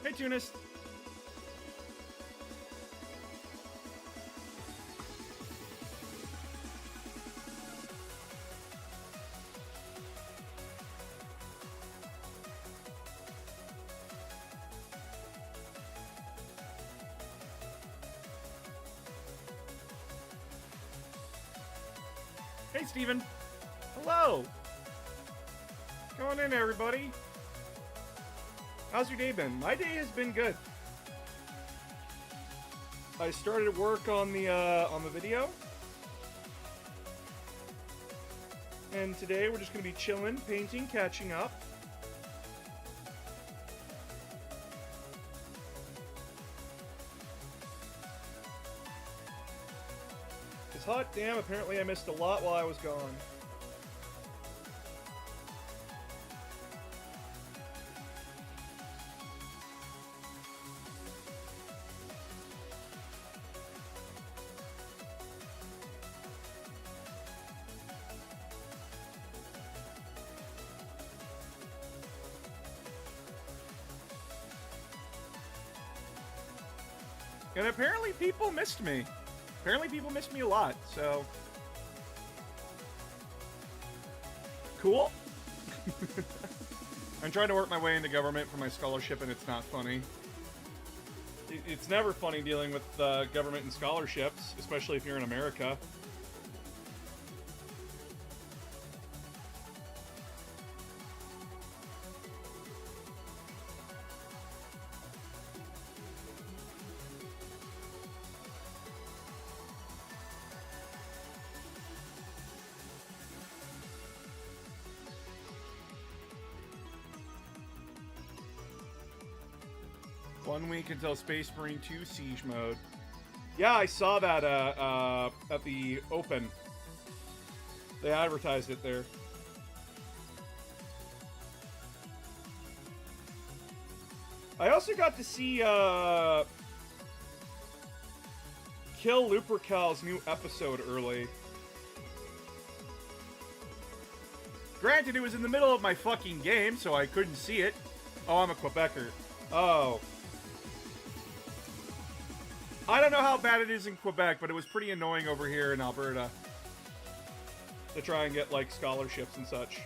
Hey, Tunis. Hey, Steven. Hello. Come on in, everybody. How's your day been? My day has been good. I started work on the video. And today we're just going to be chilling, painting, catching up. It's hot, damn, apparently I missed a lot while I was gone. And apparently people missed me. Apparently people missed me a lot, so... Cool. I'm trying to work my way into government for my scholarship, and it's not funny. It's never funny dealing with government and scholarships, especially if you're in America. One week until Space Marine 2 Siege Mode. Yeah, I saw that at the Open. They advertised it there. I also got to see Kill Lupercal's new episode early. Granted, it was in the middle of my fucking game, so I couldn't see it. Oh, I'm a Quebecer. Oh. I don't know how bad it is in Quebec, but it was pretty annoying over here in Alberta to try and get, like, scholarships and such.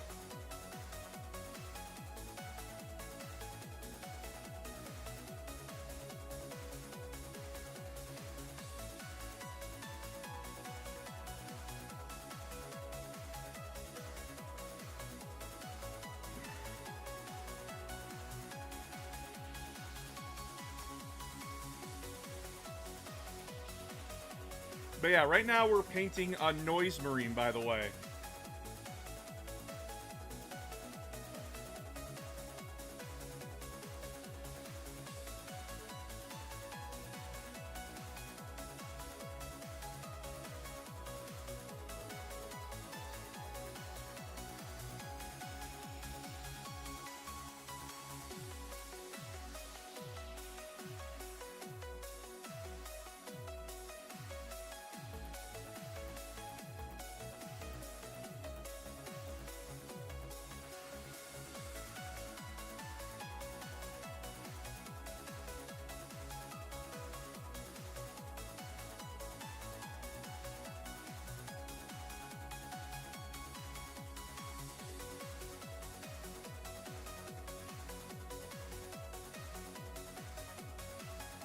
But yeah, right now we're painting a Noise Marine, by the way.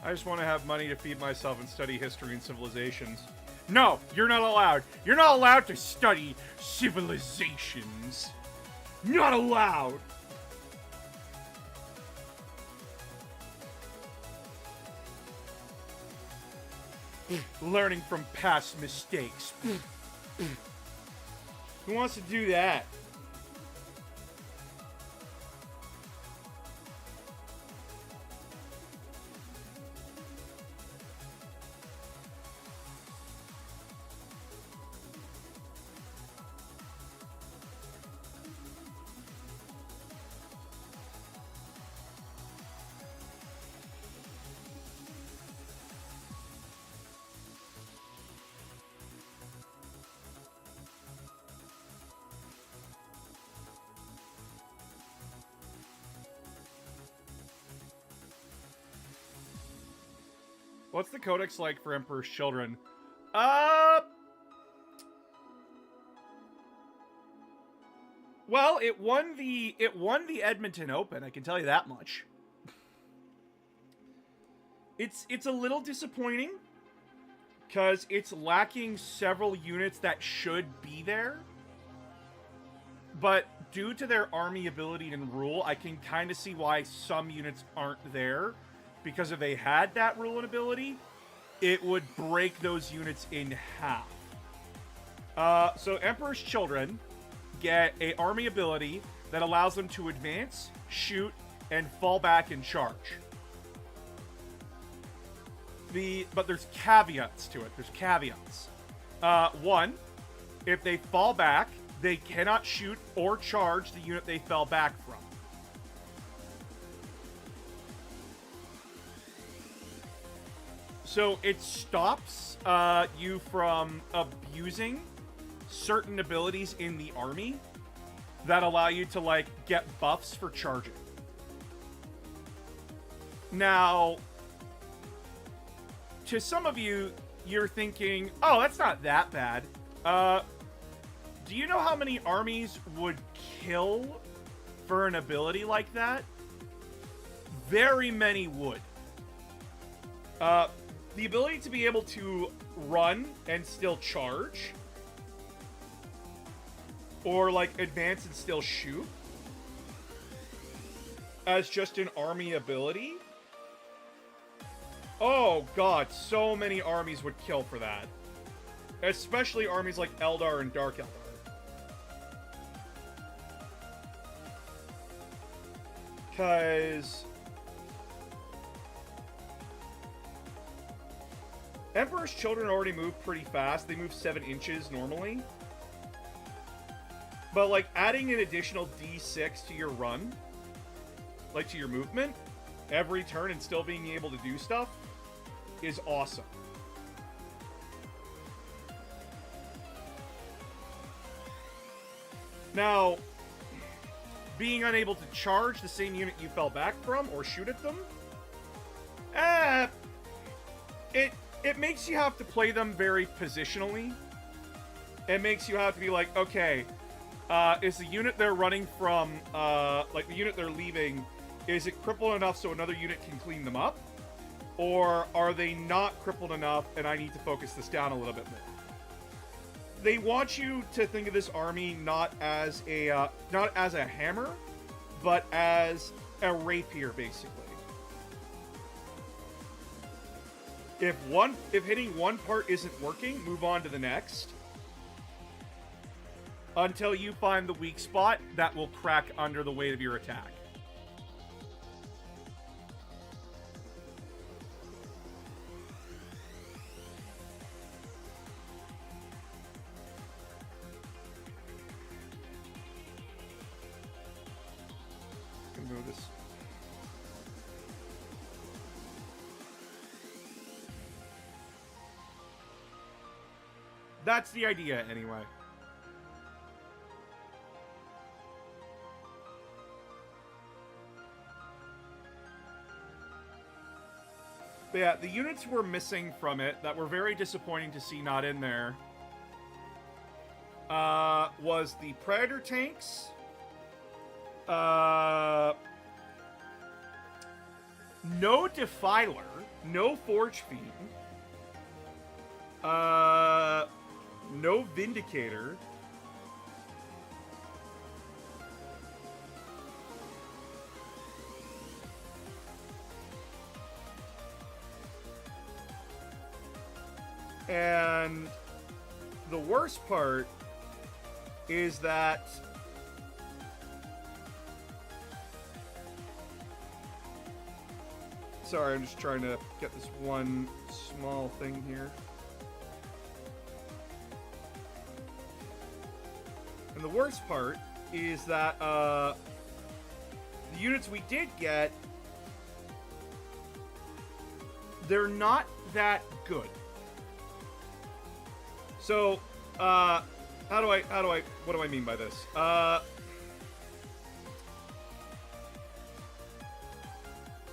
I just want to have money to feed myself and study history and civilizations. No, you're not allowed. You're not allowed to study civilizations. Not allowed. Learning from past mistakes. Who wants to do that? What's the codex like for Emperor's Children? Well, it won the Edmonton Open, I can tell you that much. It's a little disappointing because it's lacking several units that should be there. But due to their army ability and rule, I can kind of see why some units aren't there. Because if they had that rule and ability, it would break those units in half. So Emperor's Children get a army ability that allows them to advance, shoot, and fall back and charge. But there's caveats to it. There's caveats. One, if they fall back, they cannot shoot or charge the unit they fell back from. So it stops you from abusing certain abilities in the army that allow you to, like, get buffs for charging. Now, to some of you, you're thinking, oh, that's not that bad. Do you know how many armies would kill for an ability like that? Very many would. The ability to be able to run and still charge, or, like, advance and still shoot, as just an army ability. Oh god, so many armies would kill for that. Especially armies like Eldar and Dark Eldar. Because Emperor's Children already move pretty fast. They move 7 inches normally. But, like, adding an additional D6 to your run, like to your movement, every turn and still being able to do stuff is awesome. Now, being unable to charge the same unit you fell back from or shoot at them, it makes you have to play them very positionally. It makes you have to be like, okay, is the unit they're running from, like the unit they're leaving, is it crippled enough so another unit can clean them up? Or are they not crippled enough and I need to focus this down a little bit more? They want you to think of this army not as a hammer, but as a rapier, basically. If hitting one part isn't working, move on to the next. Until you find the weak spot that will crack under the weight of your attack. Move this. That's the idea, anyway. But yeah, the units we're missing from it that were very disappointing to see not in there was the Predator tanks, no Defiler, no Forge Fiend, no Vindicator, And the worst part is that sorry, I'm just trying to get this one small thing here. And the worst part is that the units we did get, they're not that good. So, what do I mean by this?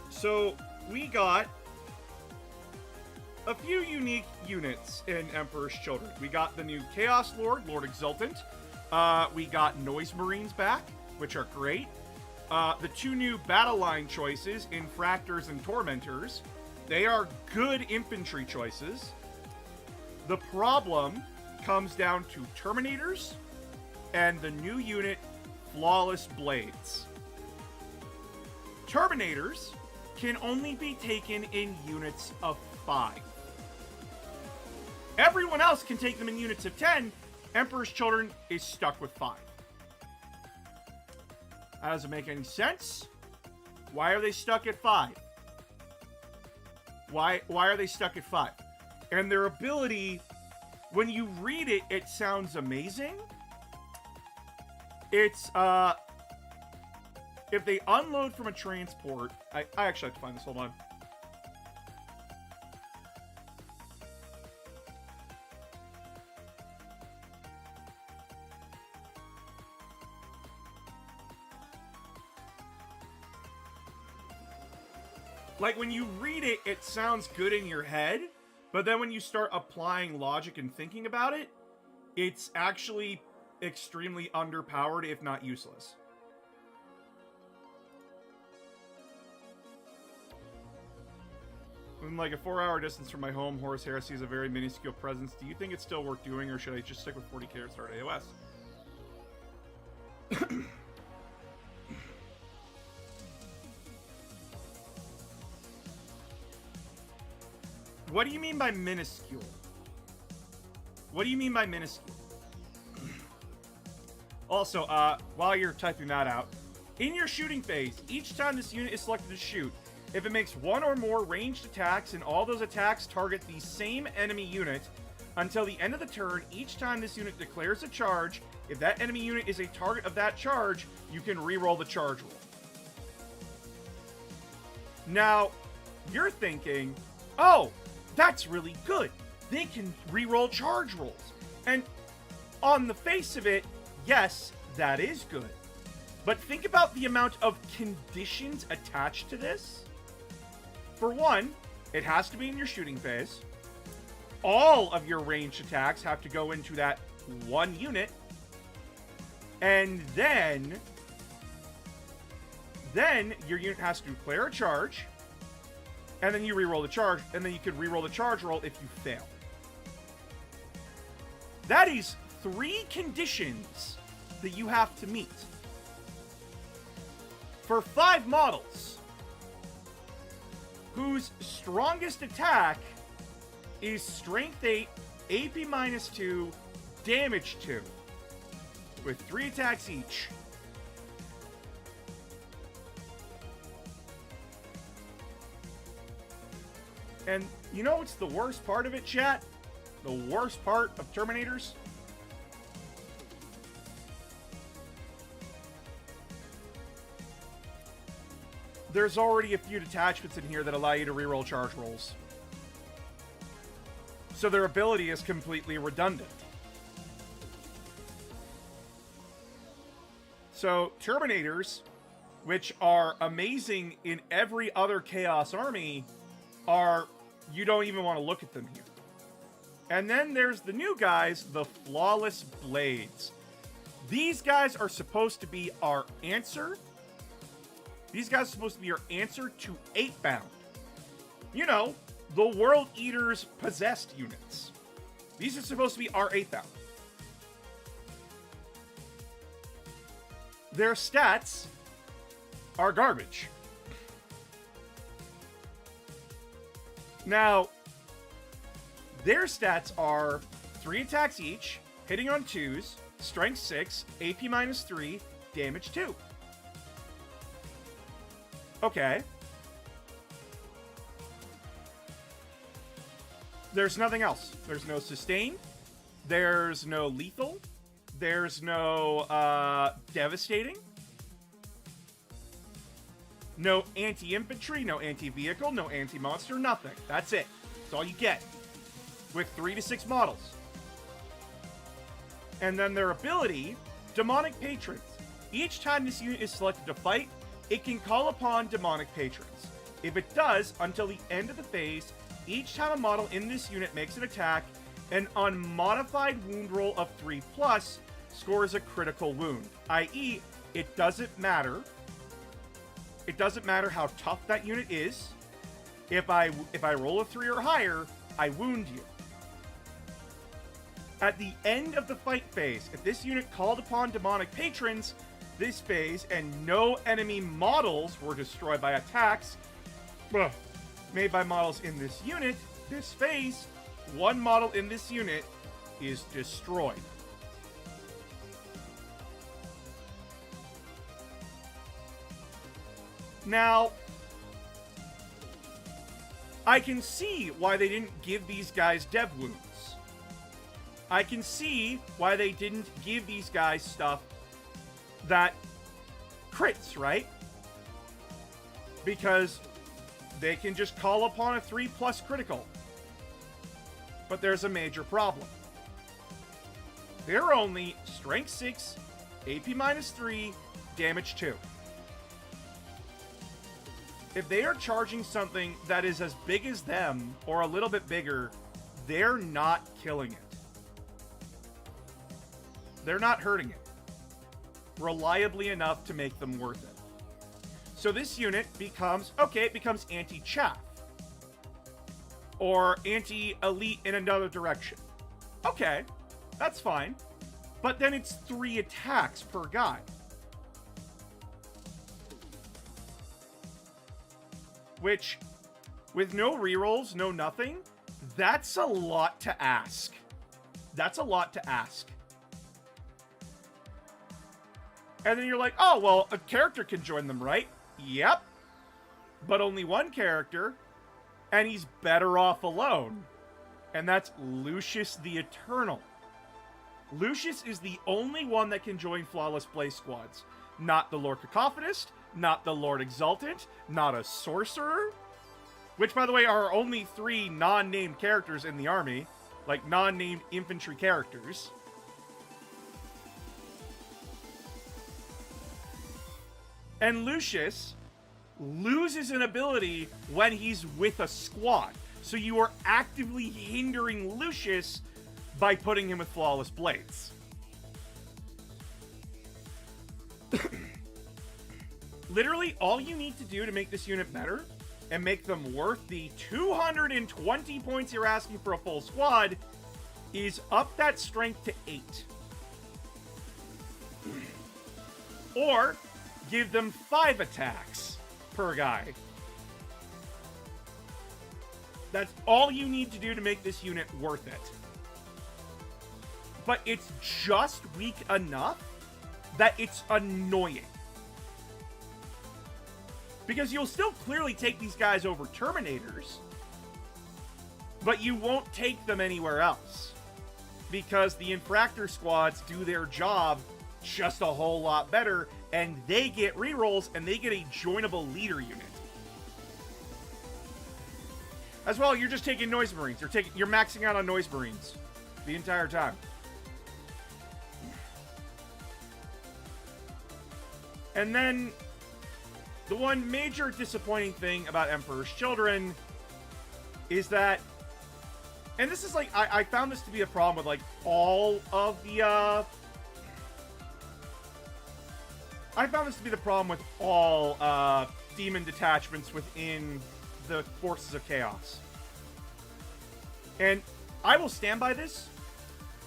So, we got a few unique units in Emperor's Children. We got the new Chaos Lord, Lord Exultant. We got Noise Marines back, which are great. The two new battle line choices, Infractors and Tormentors. They are good infantry choices. The problem comes down to Terminators and the new unit, Flawless Blades. Terminators can only be taken in units of 5. Everyone else can take them in units of 10. Emperor's Children is stuck with 5. That doesn't make any sense. Why are they stuck at 5? Why are they stuck at 5? And their ability, when you read it, it sounds amazing. It's, if they unload from a transport... I actually have to find this, hold on. Like, when you read it, it sounds good in your head, but then when you start applying logic and thinking about it, it's actually extremely underpowered, if not useless. In like a 4-hour distance from my home, Horus Heresy is a very minuscule presence. Do you think it's still worth doing, or should I just stick with 40k or start AOS? What do you mean by minuscule? What do you mean by minuscule? Also, while you're typing that out, in your shooting phase, each time this unit is selected to shoot, if it makes one or more ranged attacks and all those attacks target the same enemy unit, until the end of the turn, each time this unit declares a charge, if that enemy unit is a target of that charge, you can reroll the charge roll. Now, you're thinking, oh, that's really good. They can reroll charge rolls. And on the face of it, yes, that is good. But think about the amount of conditions attached to this. For one, it has to be in your shooting phase. All of your ranged attacks have to go into that one unit. And then your unit has to declare a charge. And then you reroll the charge, and then you can reroll the charge roll if you fail. That is 3 conditions that you have to meet. For 5 models, whose strongest attack is Strength 8, AP -2, Damage 2, with 3 attacks each. And you know what's the worst part of it, chat? The worst part of Terminators? There's already a few detachments in here that allow you to reroll charge rolls. So their ability is completely redundant. So Terminators, which are amazing in every other Chaos army, you don't even want to look at them here. And then there's the new guys, the Flawless Blades. These guys are supposed to be our answer. These guys are supposed to be our answer to 8-bound. You know, the World Eater's possessed units. These are supposed to be our 8-bound. Their stats are garbage. Now, Their stats are 3 attacks each, hitting on 2s, strength 6, AP minus 3, damage 2. Okay. There's nothing else. There's no sustain. There's no lethal. There's no devastating. No anti-infantry, no anti-vehicle, no anti-monster, nothing. That's it. That's all you get. With 3 to 6 models. And then their ability, Demonic Patrons. Each time this unit is selected to fight, it can call upon Demonic Patrons. If it does, until the end of the phase, each time a model in this unit makes an attack, an unmodified wound roll of 3+ scores a critical wound. I.e., it doesn't matter. It doesn't matter how tough that unit is. If I roll a 3 or higher, I wound you. At the end of the fight phase, if this unit called upon Demonic Patrons this phase and no enemy models were destroyed by attacks made by models in this unit, this phase, one model in this unit is destroyed. Now, I can see why they didn't give these guys dev wounds. I can see why they didn't give these guys stuff that crits, right? Because they can just call upon a 3+ critical. But there's a major problem. They're only strength 6, AP minus 3, damage 2. If they are charging something that is as big as them, or a little bit bigger, they're not killing it. They're not hurting it reliably enough to make them worth it. So this unit becomes, okay, it becomes anti-chaff. Or anti-elite in another direction. Okay, that's fine. But then it's 3 attacks per guy. Which, with no rerolls, no nothing, that's a lot to ask. That's a lot to ask. And then you're like, oh, well, a character can join them, right? Yep. But only one character, and he's better off alone. And that's Lucius the Eternal. Lucius is the only one that can join Flawless Blaze squads. Not the Lord Cacophonist, not the Lord Exultant, not a Sorcerer. Which, by the way, are only 3 non-named characters in the army. Like, non-named infantry characters. And Lucius loses an ability when he's with a squad. So you are actively hindering Lucius by putting him with Flawless Blades. Literally, all you need to do to make this unit better and make them worth the 220 points you're asking for a full squad is up that strength to 8. Or give them 5 attacks per guy. That's all you need to do to make this unit worth it. But it's just weak enough that it's annoying. Because you'll still clearly take these guys over Terminators, but you won't take them anywhere else. Because the Infractor squads do their job just a whole lot better, and they get rerolls, and they get a joinable leader unit. As well, you're just taking Noise Marines. You're maxing out on Noise Marines the entire time. And then, the one major disappointing thing about Emperor's Children is that, and this is like, I found this to be a problem with like all of the, I found this to be the problem with all demon detachments within the Forces of Chaos. And I will stand by this.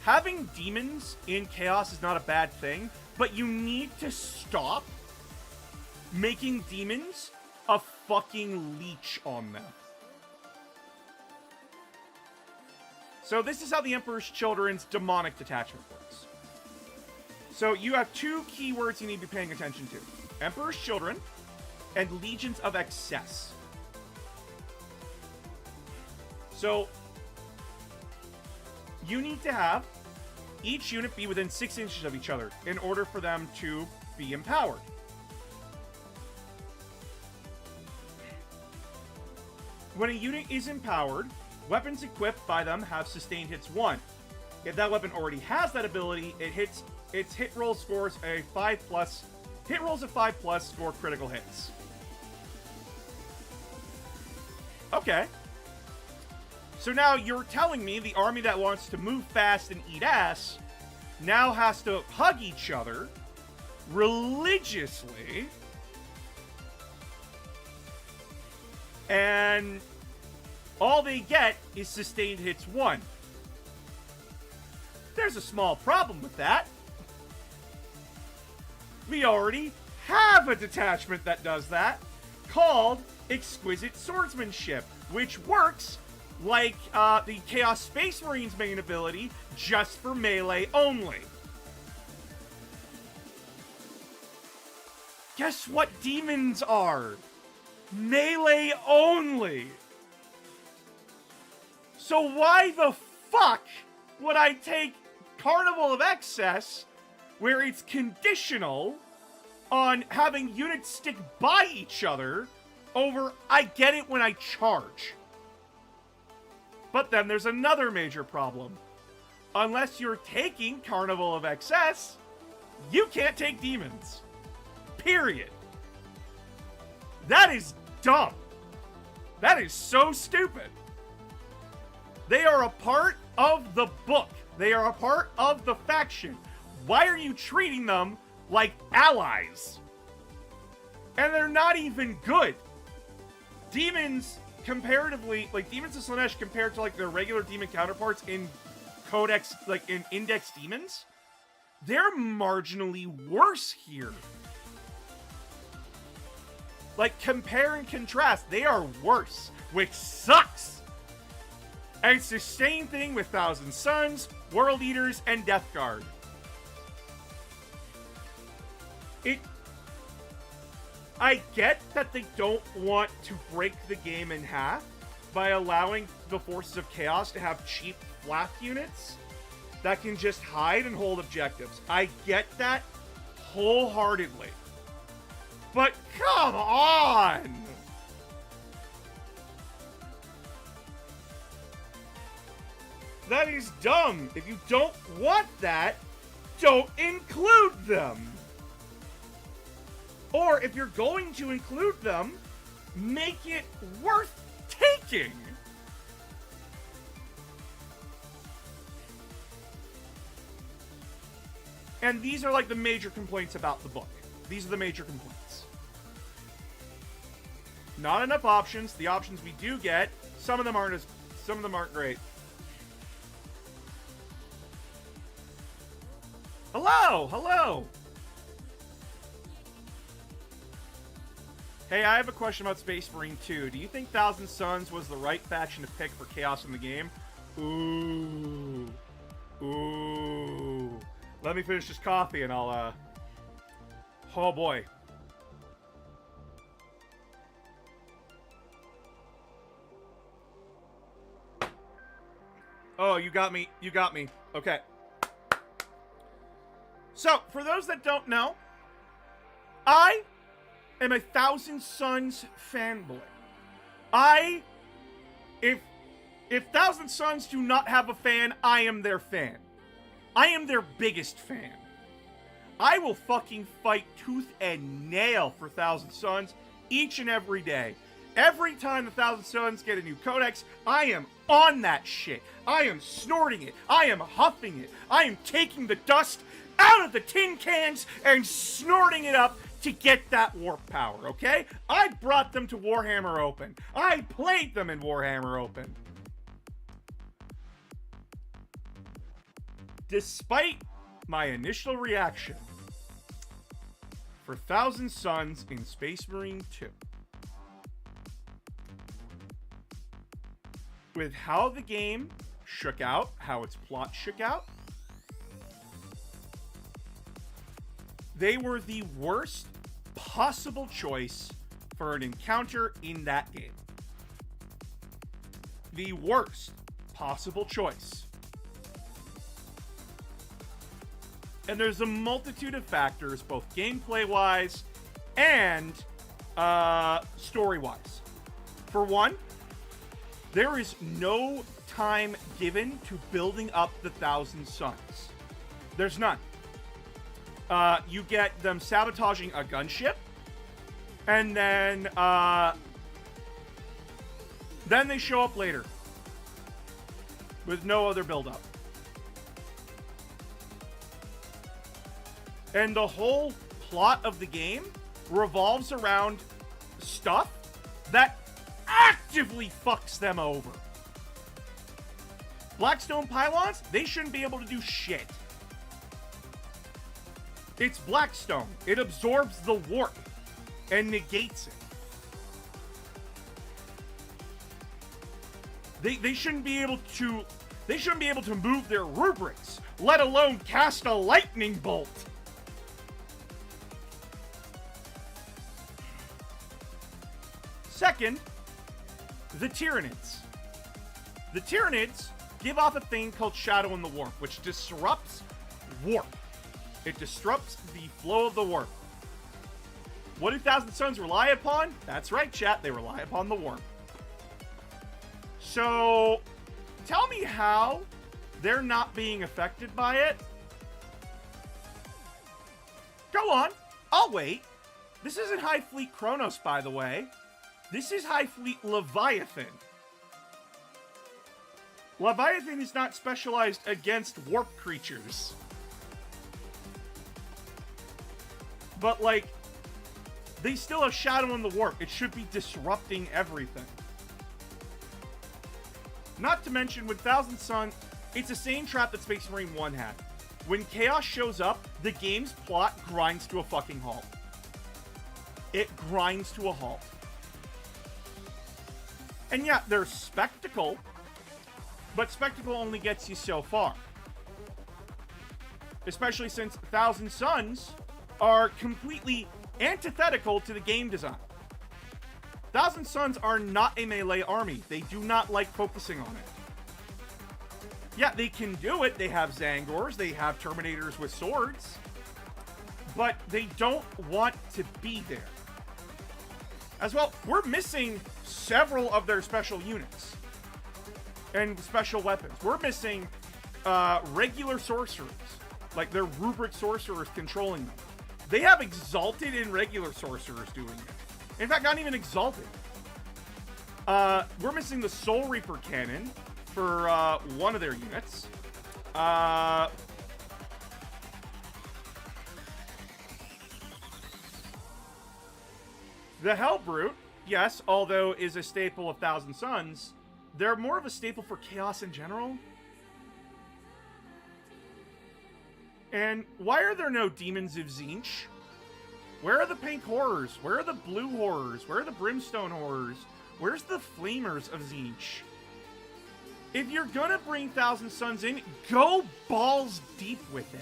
Having demons in Chaos is not a bad thing, but you need to stop making demons a fucking leech on them. So this is how the Emperor's Children's demonic detachment works. So you have two keywords you need to be paying attention to. Emperor's Children and Legions of Excess. So you need to have each unit be within 6 inches of each other in order for them to be empowered. When a unit is empowered, weapons equipped by them have sustained hits 1. If that weapon already has that ability, its hit roll scores a 5+. Hit rolls of 5+ score critical hits. Okay. So now you're telling me the army that wants to move fast and eat ass now has to hug each other religiously, and all they get is sustained hits 1. There's a small problem with that. We already have a detachment that does that, called Exquisite Swordsmanship, which works like the Chaos Space Marines main ability, just for melee only. Guess what demons are? Melee only. So why the fuck would I take Carnival of Excess, where it's conditional on having units stick by each other, over I get it when I charge? But then there's another major problem. Unless you're taking Carnival of Excess, you can't take demons. Period. That is dumb. That is so stupid. They are a part of the book. They are a part of the faction. Why are you treating them like allies? And they're not even good. Demons, comparatively, like Demons of Slaanesh compared to like their regular demon counterparts in Codex, like in Index Demons, they're marginally worse here. Like, compare and contrast, they are worse, which sucks. And it's the same thing with Thousand Sons, World Eaters, and Death Guard. I get that they don't want to break the game in half by allowing the Forces of Chaos to have cheap flak units that can just hide and hold objectives. I get that wholeheartedly. But come on! That is dumb. If you don't want that, don't include them. Or if you're going to include them, make it worth taking. And these are like the major complaints about the book. These are the major complaints. Not enough options. The options we do get, some of them aren't great. Hello, hello. Hey, I have a question about Space Marine 2. Do you think Thousand Sons was the right faction to pick for Chaos in the game? Ooh. Ooh. Let me finish this coffee and I'll, oh boy. Oh, you got me. You got me. Okay. So, for those that don't know, I am a Thousand Sons fanboy. If Thousand Sons do not have a fan, I am their fan. I am their biggest fan. I will fucking fight tooth and nail for Thousand Sons each and every day. Every time the Thousand Sons get a new codex, I am on that shit. I am snorting it. I am huffing it. I am taking the dust out of the tin cans and snorting it up to get that warp power, okay? I brought them to Warhammer Open. I played them in Warhammer Open. Despite my initial reaction for Thousand Sons in Space Marine 2, with how the game shook out, how its plot shook out, they were the worst possible choice for an encounter in that game. The worst possible choice. And there's a multitude of factors, both gameplay-wise and story-wise. For one, there is no time given to building up the Thousand Suns. There's none. You get them sabotaging a gunship, and then they show up later with no other build-up. And the whole plot of the game revolves around stuff that actively fucks them over. Blackstone pylons, they shouldn't be able to do shit. It's Blackstone. It absorbs the warp and negates it. They shouldn't be able to move their rubrics, let alone cast a lightning bolt. Second, the Tyranids. The Tyranids give off a thing called Shadow in the Warp, which disrupts warp. It disrupts the flow of the warp. What do Thousand Suns rely upon? That's right, chat. They rely upon the warp. So, tell me how they're not being affected by it. Go on. I'll wait. This isn't High Fleet Kronos, by the way. This is High Fleet Leviathan. Leviathan is not specialized against warp creatures. But, like, they still have Shadow in the Warp. It should be disrupting everything. Not to mention, with Thousand Sun, it's the same trap that Space Marine 1 had. When Chaos shows up, the game's plot grinds to a fucking halt. It grinds to a halt. And yeah, there's Spectacle, but Spectacle only gets you so far. Especially since Thousand Suns are completely antithetical to the game design. Thousand Suns are not a melee army. They do not like focusing on it. Yeah, they can do it. They have Zangors, they have Terminators with swords, but they don't want to be there. As well, we're missing several of their special units and special weapons. We're missing regular sorcerers, like their rubric sorcerers controlling them. They have exalted and regular sorcerers doing it. In fact, not even exalted. We're missing the Soul Reaper cannon for one of their units. The Hellbrute, yes, although is a staple of Thousand Suns, they're more of a staple for Chaos in general. And why are there no Demons of Tzeentch? Where are the Pink Horrors? Where are the Blue Horrors? Where are the Brimstone Horrors? Where's the Flamers of Tzeentch? If you're gonna bring Thousand Suns in, go balls deep with it.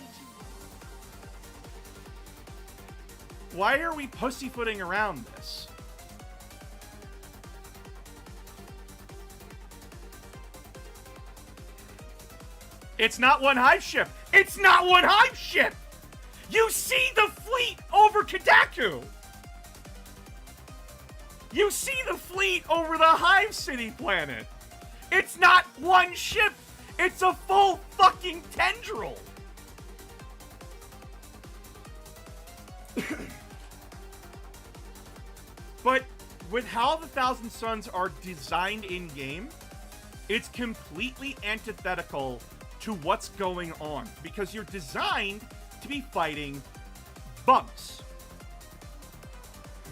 Why are we pussyfooting around this? It's not one hive ship! It's not one hive ship! You see the fleet over Kadaku! You see the fleet over the Hive City planet! It's not one ship! It's a full fucking tendril! But with how the Thousand Suns are designed in-game, it's completely antithetical to what's going on. Because you're designed to be fighting bugs.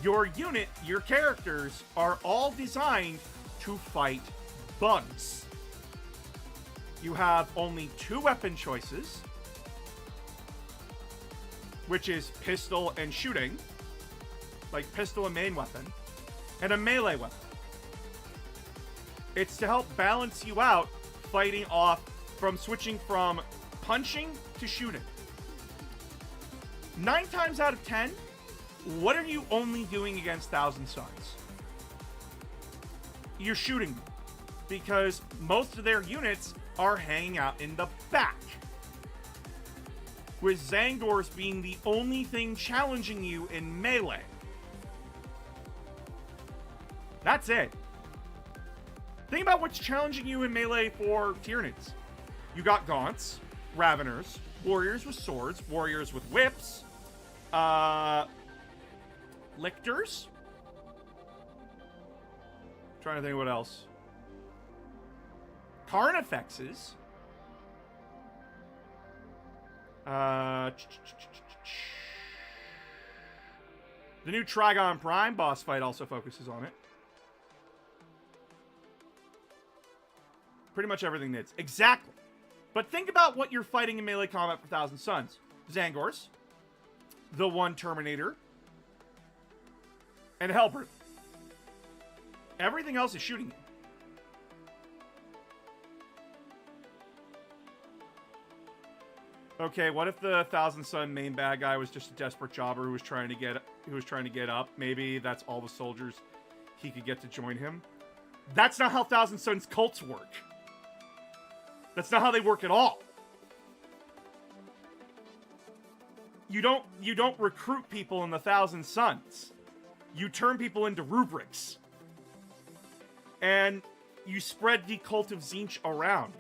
Your unit, your characters, are all designed to fight bugs. You have only 2 weapon choices, which is pistol and shooting, like pistol and main weapon, and a melee weapon. It's to help balance you out fighting off, from switching from punching to shooting. 9 times out of 10, what are you only doing against Thousand Suns? You're shooting them, because most of their units are hanging out in the back, with Zangors being the only thing challenging you in melee. That's it. Think about what's challenging you in melee for Tyranids. You got Gaunts, Raveners, warriors with swords, warriors with whips, Lictors. Trying to think what else. Carnifexes. The new Trigon Prime boss fight also focuses on it. Pretty much everything needs. Exactly. But think about what you're fighting in melee combat for Thousand Suns. Zangors, the one Terminator, and Hellbrute. Everything else is shooting you. Okay, what if the Thousand Sun main bad guy was just a desperate jobber who was trying to get up? Maybe that's all the soldiers he could get to join him. That's not how Thousand Suns cults work. That's not how they work at all. You don't recruit people in the Thousand Suns. You turn people into rubrics. And you spread the cult of Tzeentch around.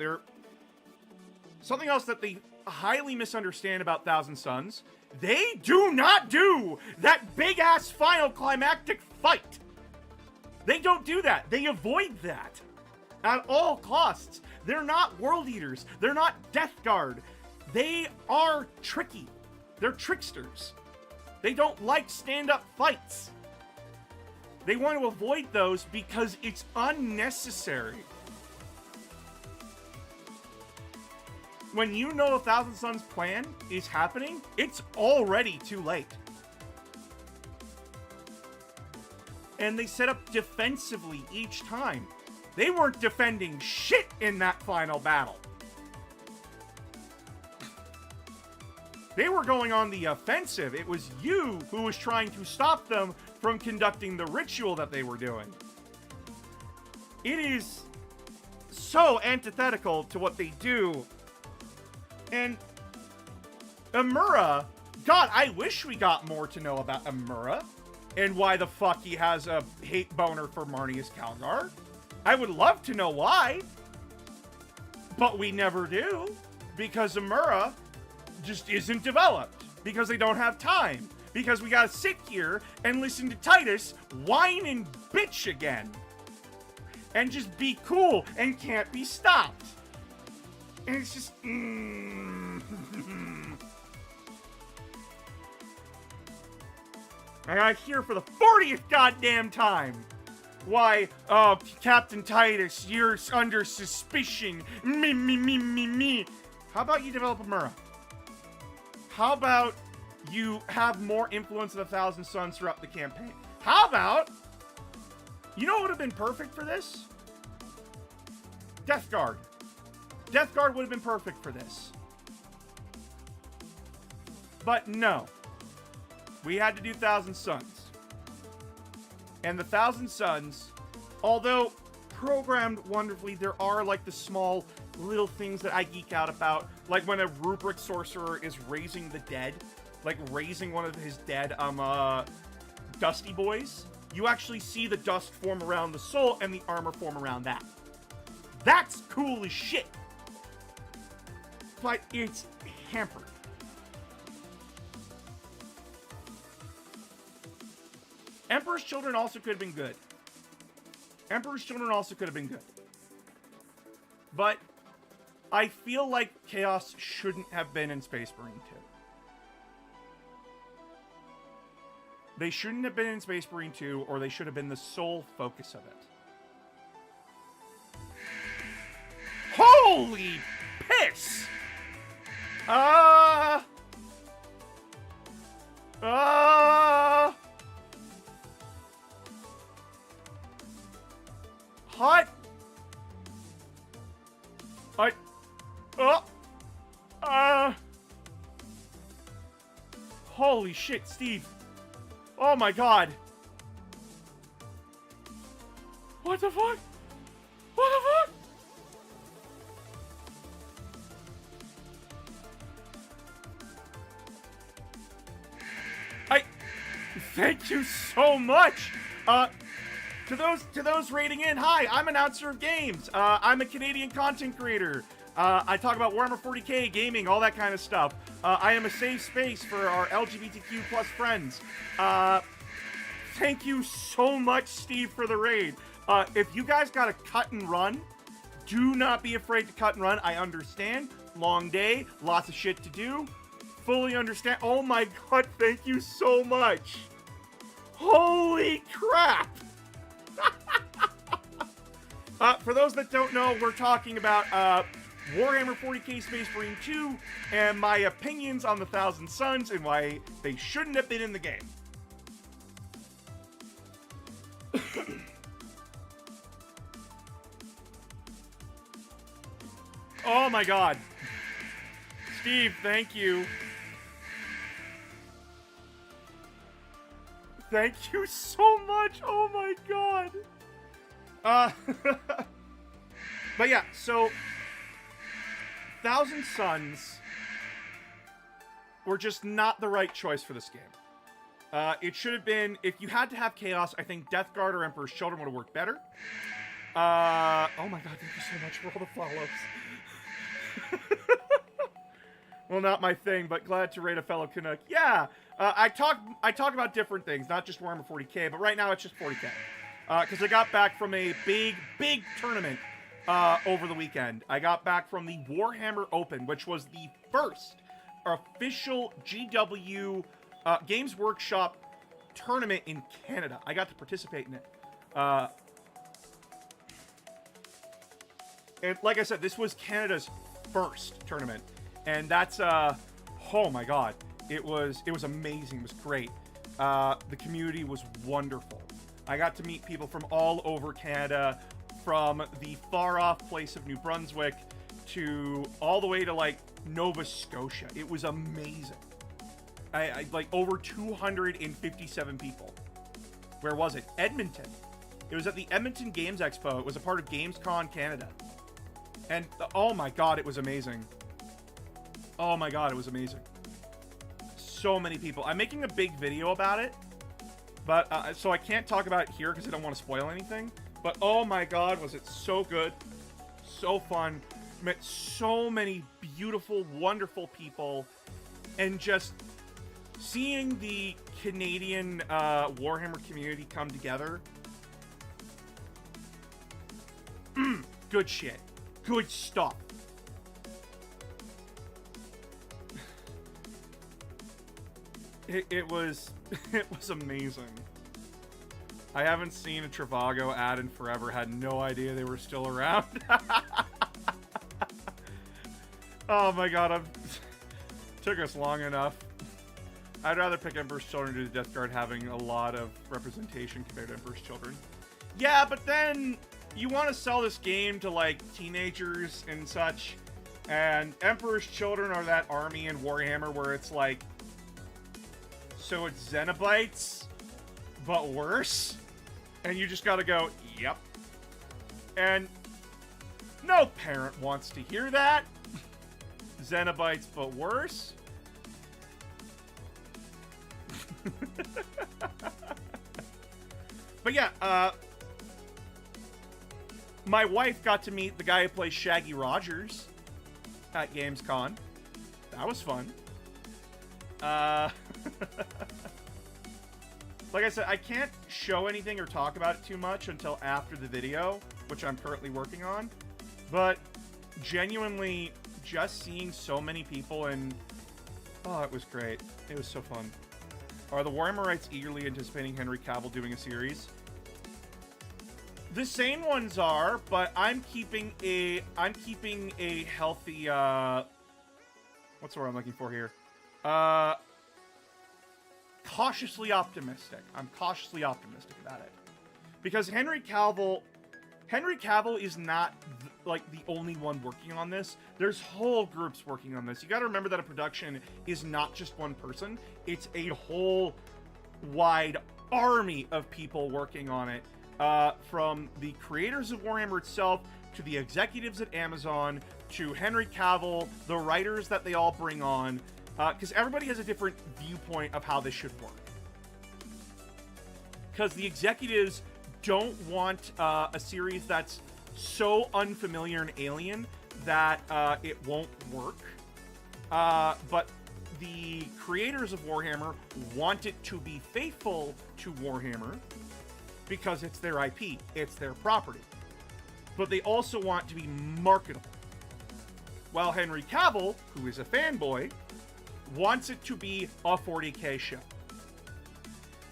Something else that they highly misunderstand about Thousand Suns, they do not do that big-ass final climactic fight. They don't do that. They avoid that at all costs. They're not World Eaters. They're not Death Guard. They are tricky. They're tricksters. They don't like stand-up fights. They want to avoid those because it's unnecessary. When you know a Thousand Suns plan is happening, it's already too late. And they set up defensively each time. They weren't defending shit in that final battle. They were going on the offensive. It was you who was trying to stop them from conducting the ritual that they were doing. It is so antithetical to what they do. And Amura, God, I wish we got more to know about Amura and why the fuck he has a hate boner for Marneus Calgar. I would love to know why, but we never do, because Amura just isn't developed, because they don't have time, because we gotta sit here and listen to Titus whine and bitch again, and just be cool and can't be stopped. And it's just, I gotta hear for the 40th goddamn time why, oh, Captain Titus, you're under suspicion. Me. How about you develop Amura? How about you have more influence of the Thousand Suns throughout the campaign? How about, you know what would have been perfect for this? Death Guard. Death Guard would have been perfect for this. But no. We had to do Thousand Suns. And the Thousand Suns, although programmed wonderfully, there are like the small little things that I geek out about. Like when a rubric sorcerer is raising the dead. Like raising one of his dead, Dusty Boys. You actually see the dust form around the soul and the armor form around that. That's cool as shit. But it's hampered. Emperor's Children also could have been good. Emperor's Children also could have been good. But I feel like Chaos shouldn't have been in Space Marine 2. They shouldn't have been in Space Marine 2, or they should have been the sole focus of it. Holy piss! Hot I... Oh! Holy shit, Steve. Oh my god. What the fuck? What the fuck? Thank you so much. To those rating in, hi, I'm Announcer of Games. I'm a Canadian content creator. I talk about Warhammer 40k, gaming, all that kind of stuff. I am a safe space for our LGBTQ plus friends. Thank you so much, Steve, for the raid. If you guys got to cut and run, do not be afraid to cut and run. I understand. Long day, lots of shit to do. Fully understand. Oh my god, thank you so much. Holy crap! For those that don't know, we're talking about Warhammer 40k Space Marine 2 and my opinions on the Thousand Suns and why they shouldn't have been in the game. Oh my god. Steve, thank you. Thank you so much. Oh my god. But yeah, so Thousand Suns were just not the right choice for this game. It should have been, if you had to have Chaos, I think Death Guard or Emperor's Children would have worked better. Oh my god, thank you so much for all the follow-ups. Well, not my thing, but glad to raid a fellow Canuck. Yeah, I talk about different things, not just Warhammer 40k, but right now it's just 40k. Because I got back from a big tournament over the weekend. I got back from the Warhammer Open, which was the first official GW Games Workshop tournament in Canada. I got to participate in it. And like I said, this was Canada's first tournament. And that's, oh my god. It was amazing. It was great. The community was wonderful. I got to meet people from all over Canada, from the far-off place of New Brunswick to all the way to, like, Nova Scotia. It was amazing. I like, over 257 people. Where was it? Edmonton. It was at the Edmonton Games Expo. It was a part of Gamescom Canada. And, oh my god, it was amazing. Oh my god, it was amazing. So many people. I'm making a big video about it, but so I can't talk about it here because I don't want to spoil anything. But oh my god, was it so good. So fun. Met so many beautiful, wonderful people. And just seeing the Canadian Warhammer community come together. Good shit. Good stuff. It was amazing. I haven't seen a Travago ad in forever. Had no idea they were still around. Oh my god, took us long enough. I'd rather pick Emperor's Children due to Death Guard having a lot of representation compared to Emperor's Children. Yeah, but then you want to sell this game to like teenagers and such, and Emperor's Children are that army in Warhammer where it's like, so it's Xenobites, but worse? And you just gotta go, yep. And no parent wants to hear that. Xenobites, but worse? But yeah, my wife got to meet the guy who plays Shaggy Rogers at Gamescom. That was fun. Like I said, I can't show anything or talk about it too much until after the video, which I'm currently working on. But genuinely, just seeing so many people and... oh, it was great. It was so fun. Are the Warhammerites eagerly anticipating Henry Cavill doing a series? The sane ones are, but I'm keeping a healthy, what's the word I'm looking for here? Cautiously optimistic. I'm cautiously optimistic about it. Because Henry Cavill is not, like the only one working on this. There's whole groups working on this. You got to remember that a production is not just one person. It's a whole wide army of people working on it, from the creators of Warhammer itself to the executives at Amazon to Henry Cavill, the writers that they all bring on, because everybody has a different viewpoint of how this should work. Because the executives don't want a series that's so unfamiliar and alien that it won't work. But the creators of Warhammer want it to be faithful to Warhammer because it's their IP, it's their property. But they also want to be marketable. While Henry Cavill, who is a fanboy, wants it to be a 40K show.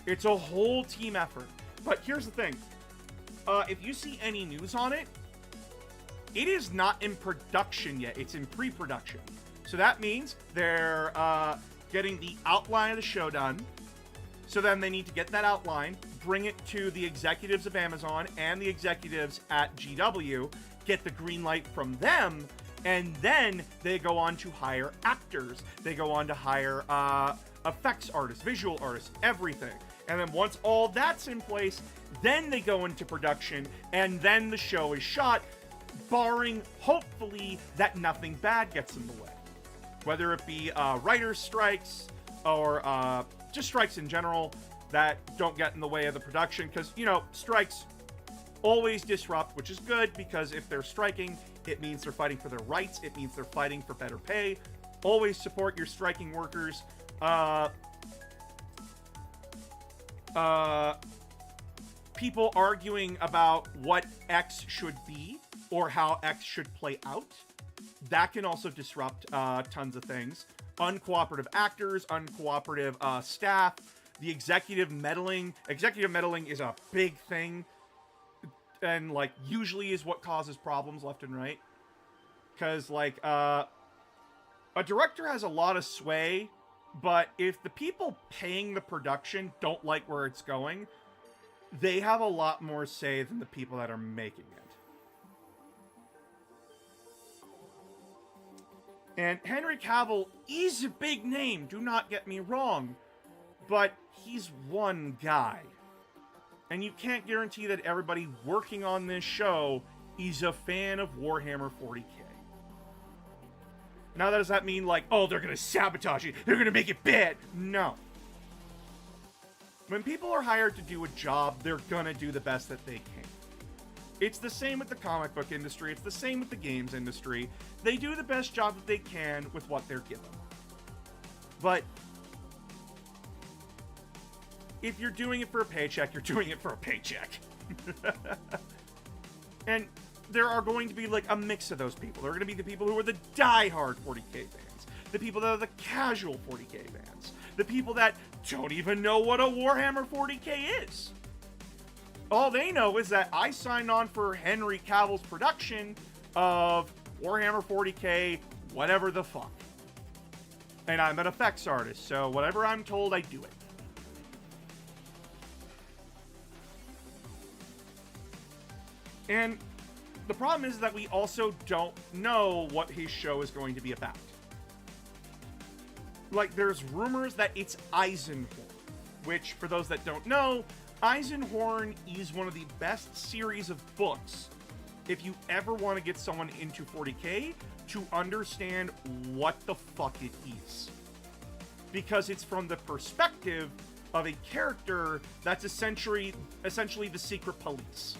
It's a whole team effort. But here's the thing. If you see any news on it, it is not in production yet. It's in pre-production. So that means they're getting the outline of the show done. So then they need to get that outline, bring it to the executives of Amazon and the executives at GW, get the green light from them, and then they go on to hire actors. They go on to hire effects artists, visual artists, everything. And then once all that's in place, then they go into production, and then the show is shot, barring, hopefully, that nothing bad gets in the way. Whether it be writers' strikes, or just strikes in general that don't get in the way of the production, because, you know, strikes always disrupt, which is good, because if they're striking, it means they're fighting for their rights, it means they're fighting for better pay. Always support your striking workers. People arguing about what X should be, or how X should play out, that can also disrupt tons of things. Uncooperative actors, uncooperative staff, the executive meddling. Executive meddling is a big thing, and like usually is what causes problems left and right. Because like a director has a lot of sway, but if the people paying the production don't like where it's going, they have a lot more say than the people that are making it. And Henry Cavill is a big name, do not get me wrong, but he's one guy. And you can't guarantee that everybody working on this show is a fan of Warhammer 40K. Now, does that mean, like, oh, they're gonna sabotage it, they're gonna make it bad? No. When people are hired to do a job, they're gonna do the best that they can. It's the same with the comic book industry, it's the same with the games industry. They do the best job that they can with what they're given. But if you're doing it for a paycheck, you're doing it for a paycheck. And there are going to be like a mix of those people. There are going to be the people who are the die-hard 40K fans, the people that are the casual 40K fans, the people that don't even know what a Warhammer 40K is. All they know is that I signed on for Henry Cavill's production of Warhammer 40K, whatever the fuck. And I'm an effects artist, so whatever I'm told, I do it. And the problem is that we also don't know what his show is going to be about. Like, there's rumors that it's Eisenhorn, which, for those that don't know, Eisenhorn is one of the best series of books if you ever want to get someone into 40K to understand what the fuck it is. Because it's from the perspective of a character that's essentially the secret police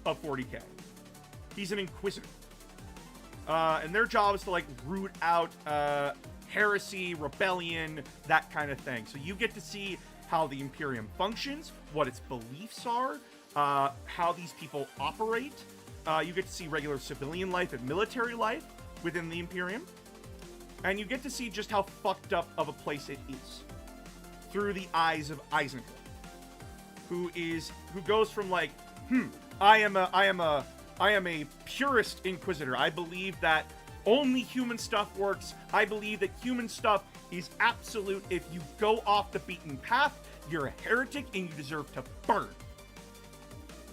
of 40K. He's an inquisitor. And their job is to, like, root out heresy, rebellion, that kind of thing. So you get to see how the Imperium functions, what its beliefs are, how these people operate. You get to see regular civilian life and military life within the Imperium. And you get to see just how fucked up of a place it is through the eyes of Eisenhorn, who goes from like, I am a purist inquisitor. I believe that only human stuff works. I believe that human stuff is absolute. If you go off the beaten path, you're a heretic and you deserve to burn.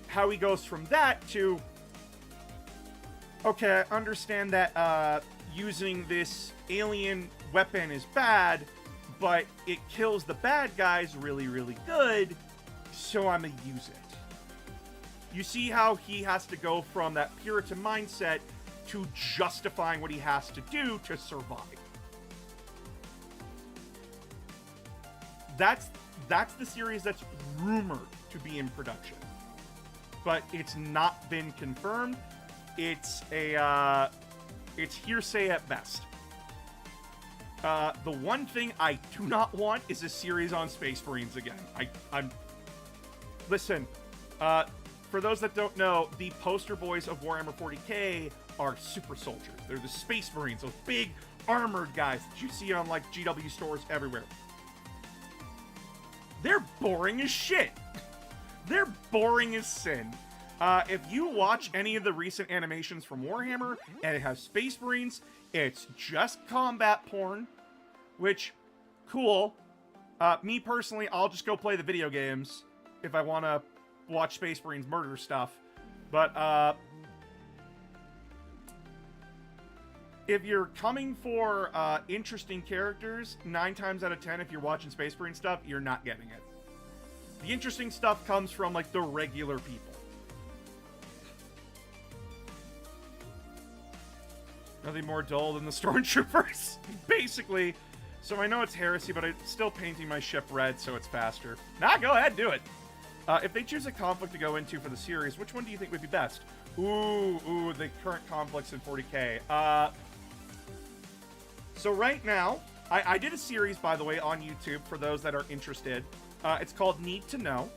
How he goes from that to, okay, I understand that using this alien weapon is bad, but it kills the bad guys really, really good, so I'm gonna use it. You see how he has to go from that Puritan mindset to justifying what he has to do to survive. That's the series that's rumored to be in production, but it's not been confirmed. It's it's hearsay at best. The one thing I do not want is a series on Space Marines again. Listen, for those that don't know, the poster boys of Warhammer 40k are super soldiers. They're the Space Marines, those big armored guys that you see on like GW stores everywhere. They're boring as shit. They're boring as sin. If you watch any of the recent animations from Warhammer and it has Space Marines, it's just combat porn, which, cool. Me personally, I'll just go play the video games if I want to watch Space Marines murder stuff. But, if you're coming for interesting characters, 9 times out of 10, if you're watching Space Marine stuff, you're not getting it. The interesting stuff comes from, like, the regular people. Nothing more dull than the Stormtroopers, basically. So I know it's heresy, but I'm still painting my ship red so it's faster. Nah, go ahead, do it. If they choose a conflict to go into for the series, which one do you think would be best? Ooh, the current conflicts in 40k. So right now, I did a series, by the way, on YouTube for those that are interested. It's called Need to Know.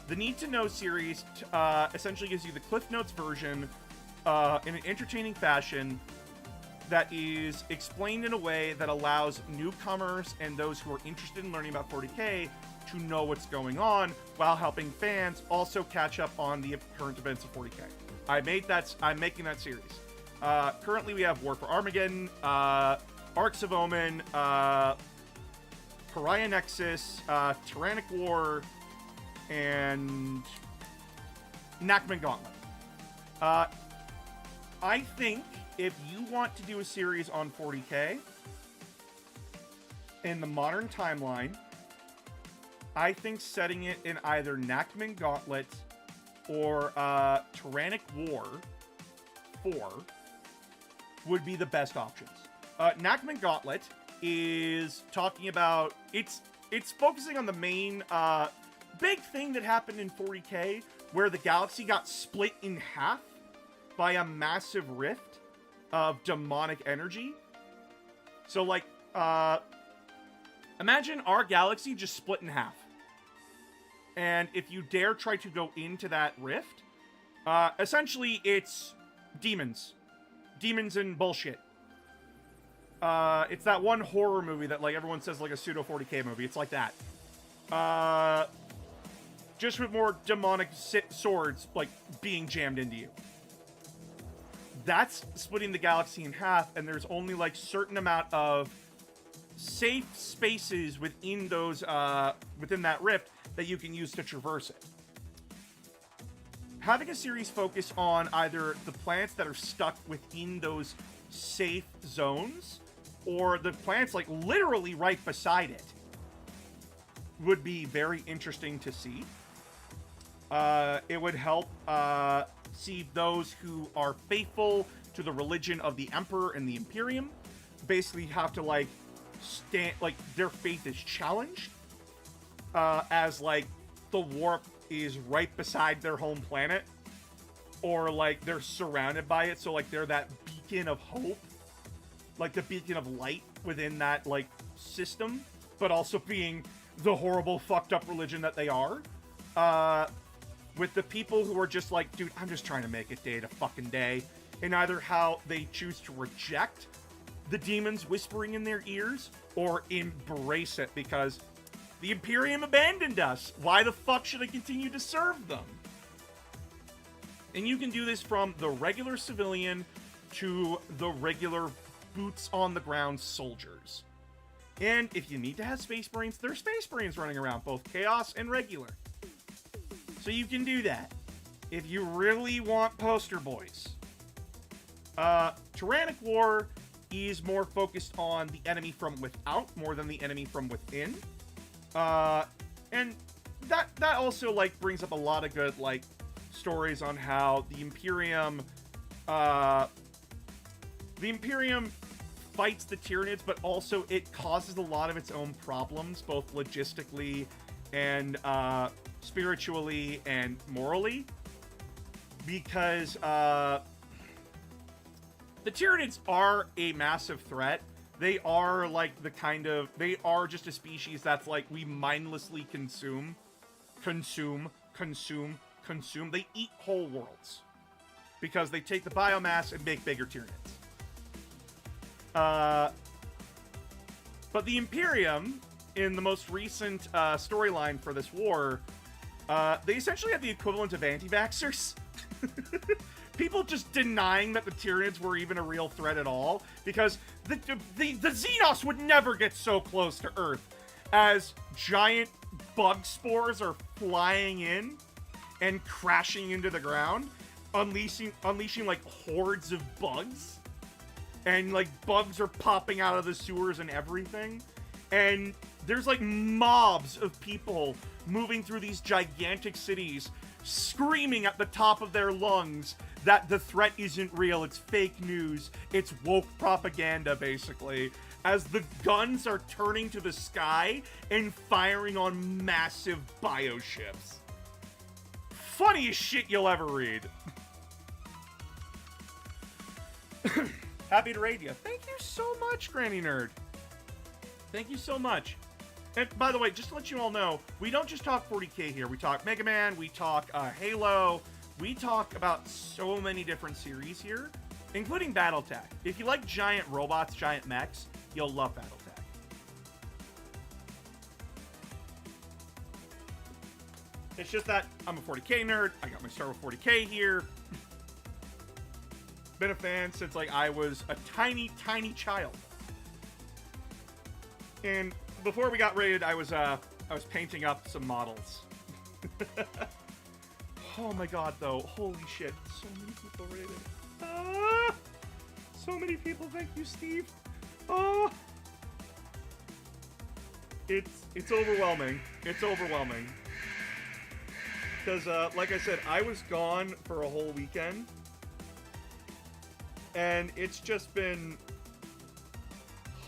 The Need to Know series essentially gives you the Cliff Notes version in an entertaining fashion that is explained in a way that allows newcomers and those who are interested in learning about 40k to know what's going on while helping fans also catch up on the current events of 40k. I'm making that series. Currently we have War for Armageddon, Arcs of Omen, Pariah Nexus, Tyrannic War, and Nachman Gauntlet. I think if you want to do a series on 40k in the modern timeline, I think setting it in either Nachman Gauntlet or Tyrannic War 4 would be the best options. Nachman Gauntlet is talking about it's focusing on the main big thing that happened in 40k where the galaxy got split in half by a massive rift of demonic energy. So like imagine our galaxy just split in half. And if you dare try to go into that rift, essentially it's demons. Demons and bullshit. It's that one horror movie that like everyone says like a pseudo 40k movie. It's like that. Just with more demonic swords like being jammed into you. That's splitting the galaxy in half, and there's only like certain amount of safe spaces within those within that rift that you can use to traverse it. Having a series focus on either the planets that are stuck within those safe zones or the planets like literally right beside it would be very interesting to see. It would help see those who are faithful to the religion of the Emperor and the Imperium basically have to like stand, like their faith is challenged as like the warp is right beside their home planet, or like they're surrounded by it, so like they're that beacon of hope, like the beacon of light within that like system, but also being the horrible fucked up religion that they are. With the people who are just like, dude, I'm just trying to make it day to fucking day, and either how they choose to reject the demons whispering in their ears or embrace it because the Imperium abandoned us. Why the fuck should I continue to serve them? And you can do this from the regular civilian to the regular boots on the ground soldiers. And if you need to have Space Marines, there's Space Marines running around, both Chaos and regular. So you can do that. If you really want poster boys, Tyrannic War is more focused on the enemy from without more than the enemy from within. And that also, like, brings up a lot of good, like, stories on how the Imperium fights the Tyranids, but also it causes a lot of its own problems, both logistically and spiritually and morally, because the Tyranids are a massive threat. They are like they are just a species that's like we mindlessly consume. They eat whole worlds because they take the biomass and make bigger Tyranids. But the Imperium, in the most recent storyline for this war, they essentially have the equivalent of anti-vaxxers. People just denying that the Tyranids were even a real threat at all, because the Xenos would never get so close to Earth as giant bug spores are flying in and crashing into the ground, unleashing like hordes of bugs. And like bugs are popping out of the sewers and everything. And there's like mobs of people moving through these gigantic cities, screaming at the top of their lungs that the threat isn't real, it's fake news, it's woke propaganda, basically, as the guns are turning to the sky and firing on massive bioships. Funniest shit you'll ever read. Happy to raid you. Thank you so much, Granny Nerd. Thank you so much. And by the way, just to let you all know, we don't just talk 40k here. We talk Mega Man, we talk Halo, we talk about so many different series here, including Battletech. If you like giant robots, giant mechs, you'll love Battletech. It's just that I'm a 40k nerd. I got my start with 40k here. Been a fan since like I was a tiny child. And before we got raided, I was painting up some models. Oh my god, though. Holy shit. So many people raided. Ah! So many people. Thank you, Steve. Oh! It's overwhelming. It's overwhelming. Because, like I said, I was gone for a whole weekend. And it's just been...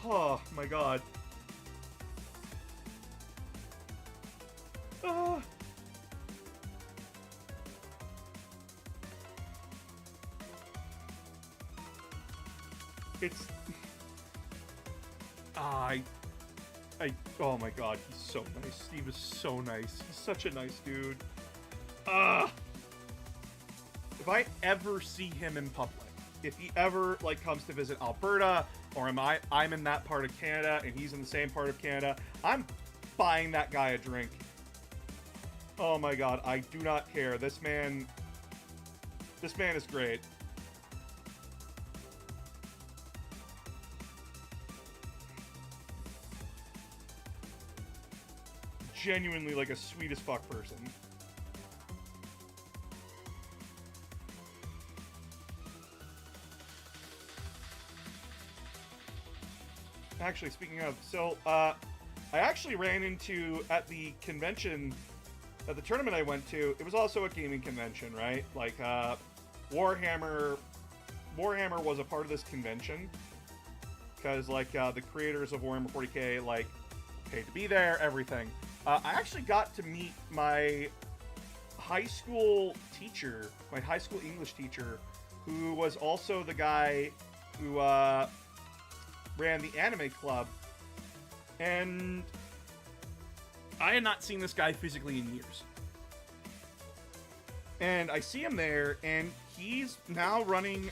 Oh, my god. Ah! It's... oh my god, he's so nice. Steve is so nice. He's such a nice dude. If I ever see him in public, if he ever, like, comes to visit Alberta, or I'm in that part of Canada, and he's in the same part of Canada, I'm buying that guy a drink. Oh my god, I do not care. This man is great. Genuinely, like, a sweet as fuck person. Actually, speaking of, so, I actually ran into, at the convention, at the tournament I went to, it was also a gaming convention, right? Like, Warhammer was a part of this convention, because, like, the creators of Warhammer 40k, like, paid to be there, everything. I actually got to meet my high school teacher, my high school English teacher, who was also the guy who ran the anime club. And I had not seen this guy physically in years. And I see him there, and he's now running,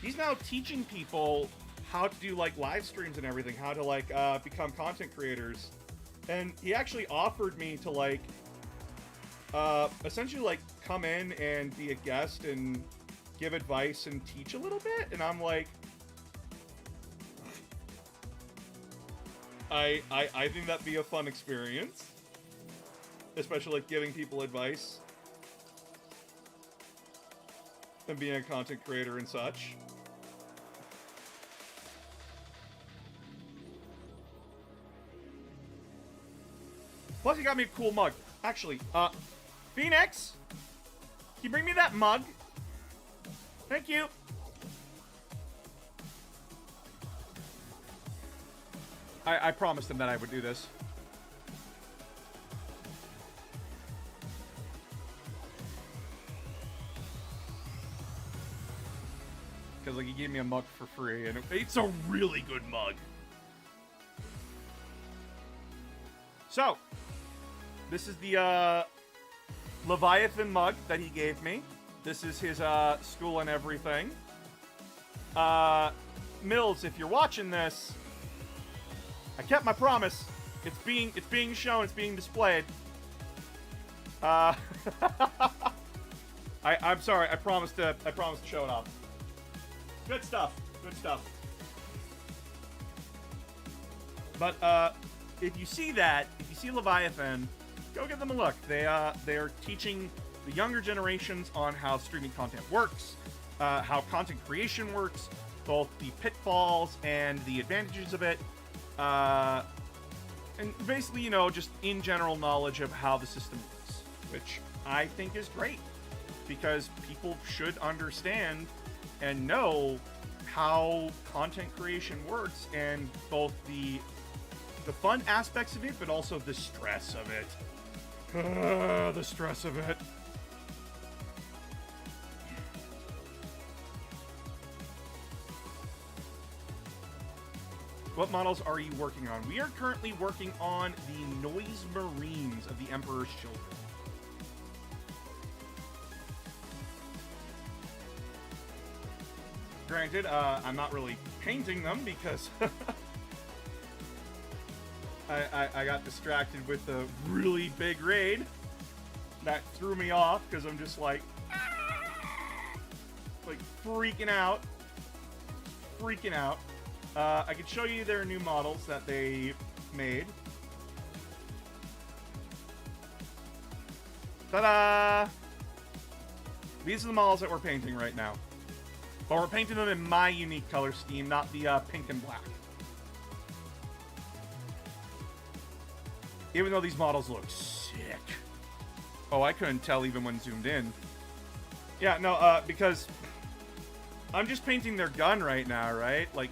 he's now teaching people how to do, like, live streams and everything, how to, like, become content creators. And he actually offered me to, like, essentially, like, come in and be a guest and give advice and teach a little bit. And I'm like, I think that'd be a fun experience. Especially, like, giving people advice. and being a content creator and such. Plus, he got me a cool mug. Actually, Phoenix, can you bring me that mug? Thank you. I promised him that I would do this. Because, like, he gave me a mug for free, and it's a really good mug. So, this is the, Leviathan mug that he gave me. This is his, school and everything. Mills, if you're watching this, I kept my promise. It's being shown, it's being displayed. I'm sorry, I promised to show it off. Good stuff. Good stuff. But if you see that, if you see Leviathan, go give them a look. They're teaching the younger generations on how streaming content works, how content creation works, both the pitfalls and the advantages of it, and basically, you know, just in general knowledge of how the system works, which I think is great, because people should understand and know how content creation works, and both the fun aspects of it, but also the stress of it. The stress of it. What models are you working on? We are currently working on the Noise Marines of the Emperor's Children. Granted, I'm not really painting them because I got distracted with a really big raid that threw me off because I'm just like freaking out. I can show you their new models that they made. Ta-da! These are the models that we're painting right now. But we're painting them in my unique color scheme, not the pink and black. Even though these models look sick. Oh, I couldn't tell even when zoomed in. Yeah, no, because I'm just painting their gun right now, right? Like,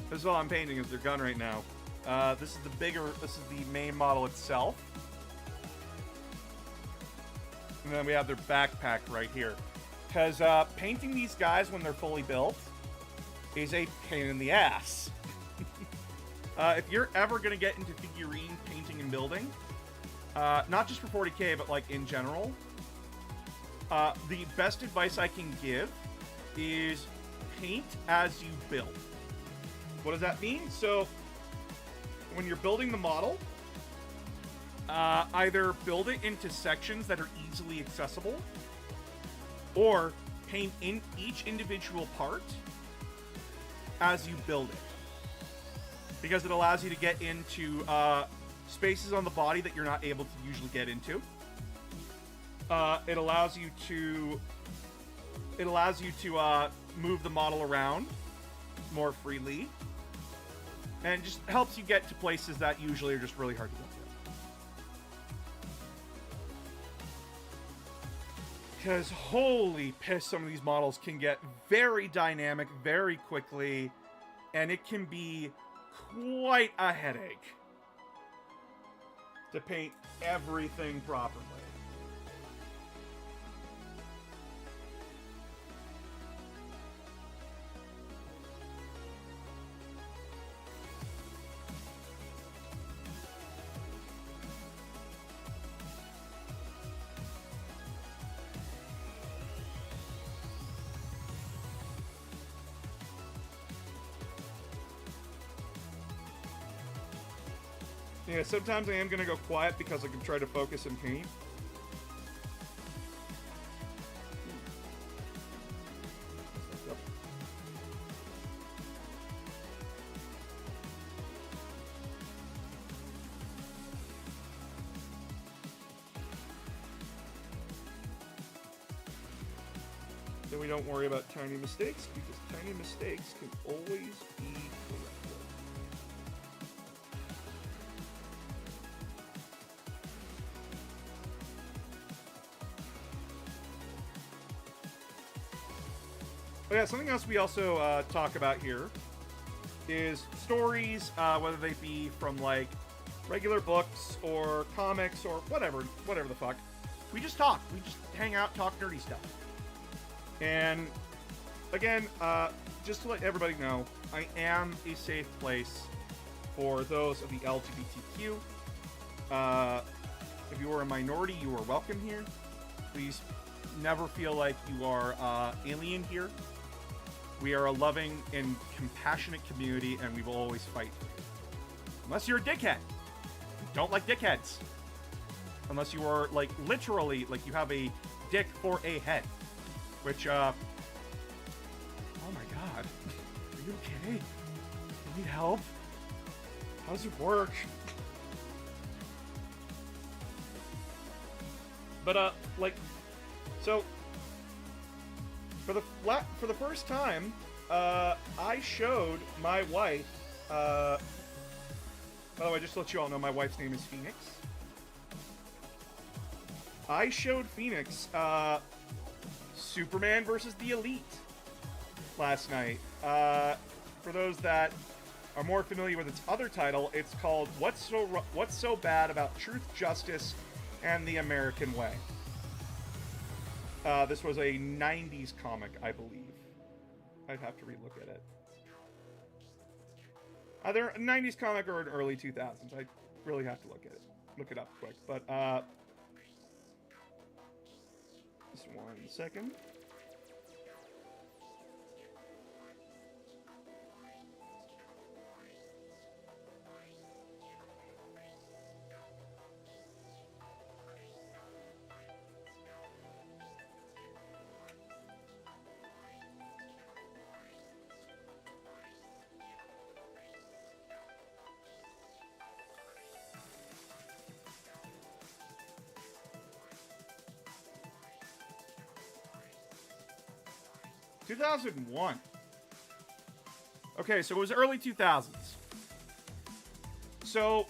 this is all I'm painting is their gun right now. This is the main model itself. And then we have their backpack right here. Because painting these guys when they're fully built is a pain in the ass. If you're ever going to get into figurine painting and building, not just for 40K, but like in general, the best advice I can give is paint as you build. What does that mean? So, when you're building the model, either build it into sections that are easily accessible, or paint in each individual part as you build it. Because it allows you to get into spaces on the body that you're not able to usually get into. It allows you to move the model around more freely. And it just helps you get to places that usually are just really hard to get to. Because holy piss, some of these models can get very dynamic very quickly, and it can be quite a headache to paint everything properly. Yeah, sometimes I am going to go quiet because I can try to focus and paint. then we don't worry about tiny mistakes, because tiny mistakes can always be corrected. Oh yeah, something else we also talk about here is stories, whether they be from like regular books or comics or whatever the fuck. We just talk. We just hang out, talk nerdy stuff. And again, just to let everybody know, I am a safe place for those of the LGBTQ. If you are a minority, you are welcome here. Please never feel like you are alien here. We are a loving and compassionate community, and we will always fight for you. Unless you're a dickhead. We don't like dickheads. Unless you are, like, literally, like, you have a dick for a head. Which, oh my god. Are you okay? You need help? How does it work? But, like, so... For the first time, I showed my wife, by the way, just to let you all know, my wife's name is Phoenix. I showed Phoenix, Superman versus the Elite last night. For those that are more familiar with its other title, it's called What's So Bad About Truth, Justice, and the American Way. This was a 90s comic, I believe. I'd have to relook at it. Either a 90s comic or an early 2000s. I really have to look it up quick. But, just 1 second. – 2001. Okay, so it was early 2000s. So,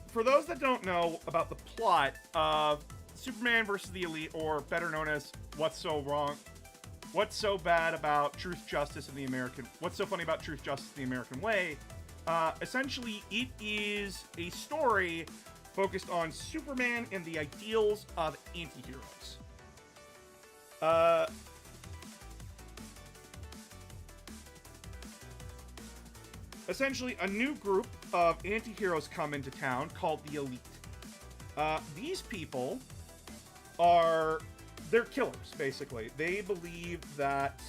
for those that don't know about the plot of Superman versus the Elite, or better known as What's So Bad About Truth, Justice, and the American... What's so funny about Truth, Justice, and the American Way? Essentially, it is a story focused on Superman and the ideals of anti-heroes. Essentially, a new group of anti-heroes come into town called the Elite. These people they're killers, basically. They believe that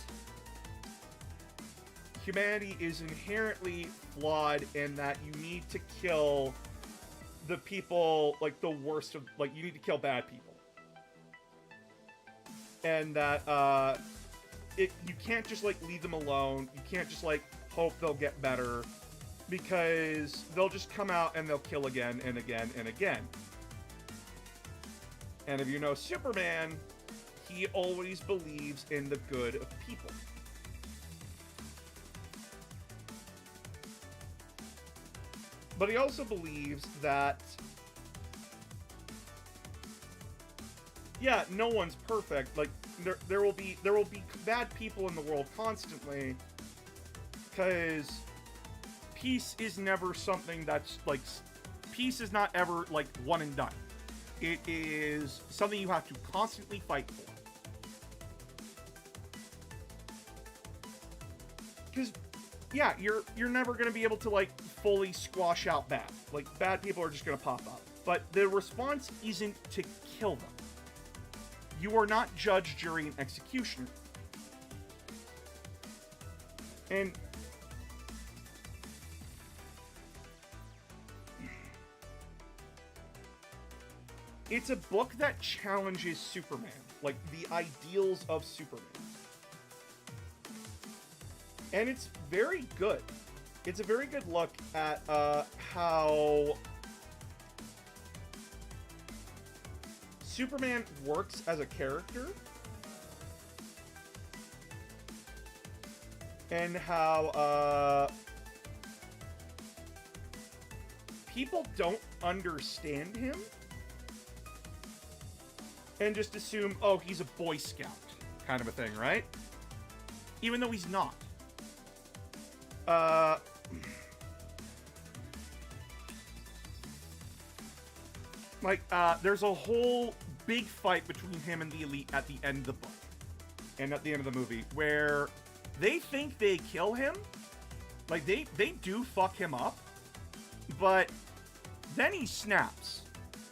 humanity is inherently flawed and that you need to kill the people, like, the worst of, like, you need to kill bad people. And that, you can't just, like, leave them alone. You can't just, like, hope they'll get better, because they'll just come out and they'll kill again and again and again. And if you know Superman, he always believes in the good of people. But he also believes that, yeah, no one's perfect. Like, there will be bad people in the world constantly, because peace is never something that's, like, peace is not ever, like, one and done. It is something you have to constantly fight for. Because, yeah, you're never going to be able to, like, fully squash out bad. Like, bad people are just going to pop up. But the response isn't to kill them. You are not judge, jury, and executioner. And it's a book that challenges Superman, like the ideals of Superman. And it's very good. It's a very good look at how Superman works as a character. and how people don't understand him and just assume, oh, he's a Boy Scout kind of a thing, right? Even though he's not. There's a whole big fight between him and the Elite at the end of the book and at the end of the movie where they think they kill him. Like, they do fuck him up, but then he snaps.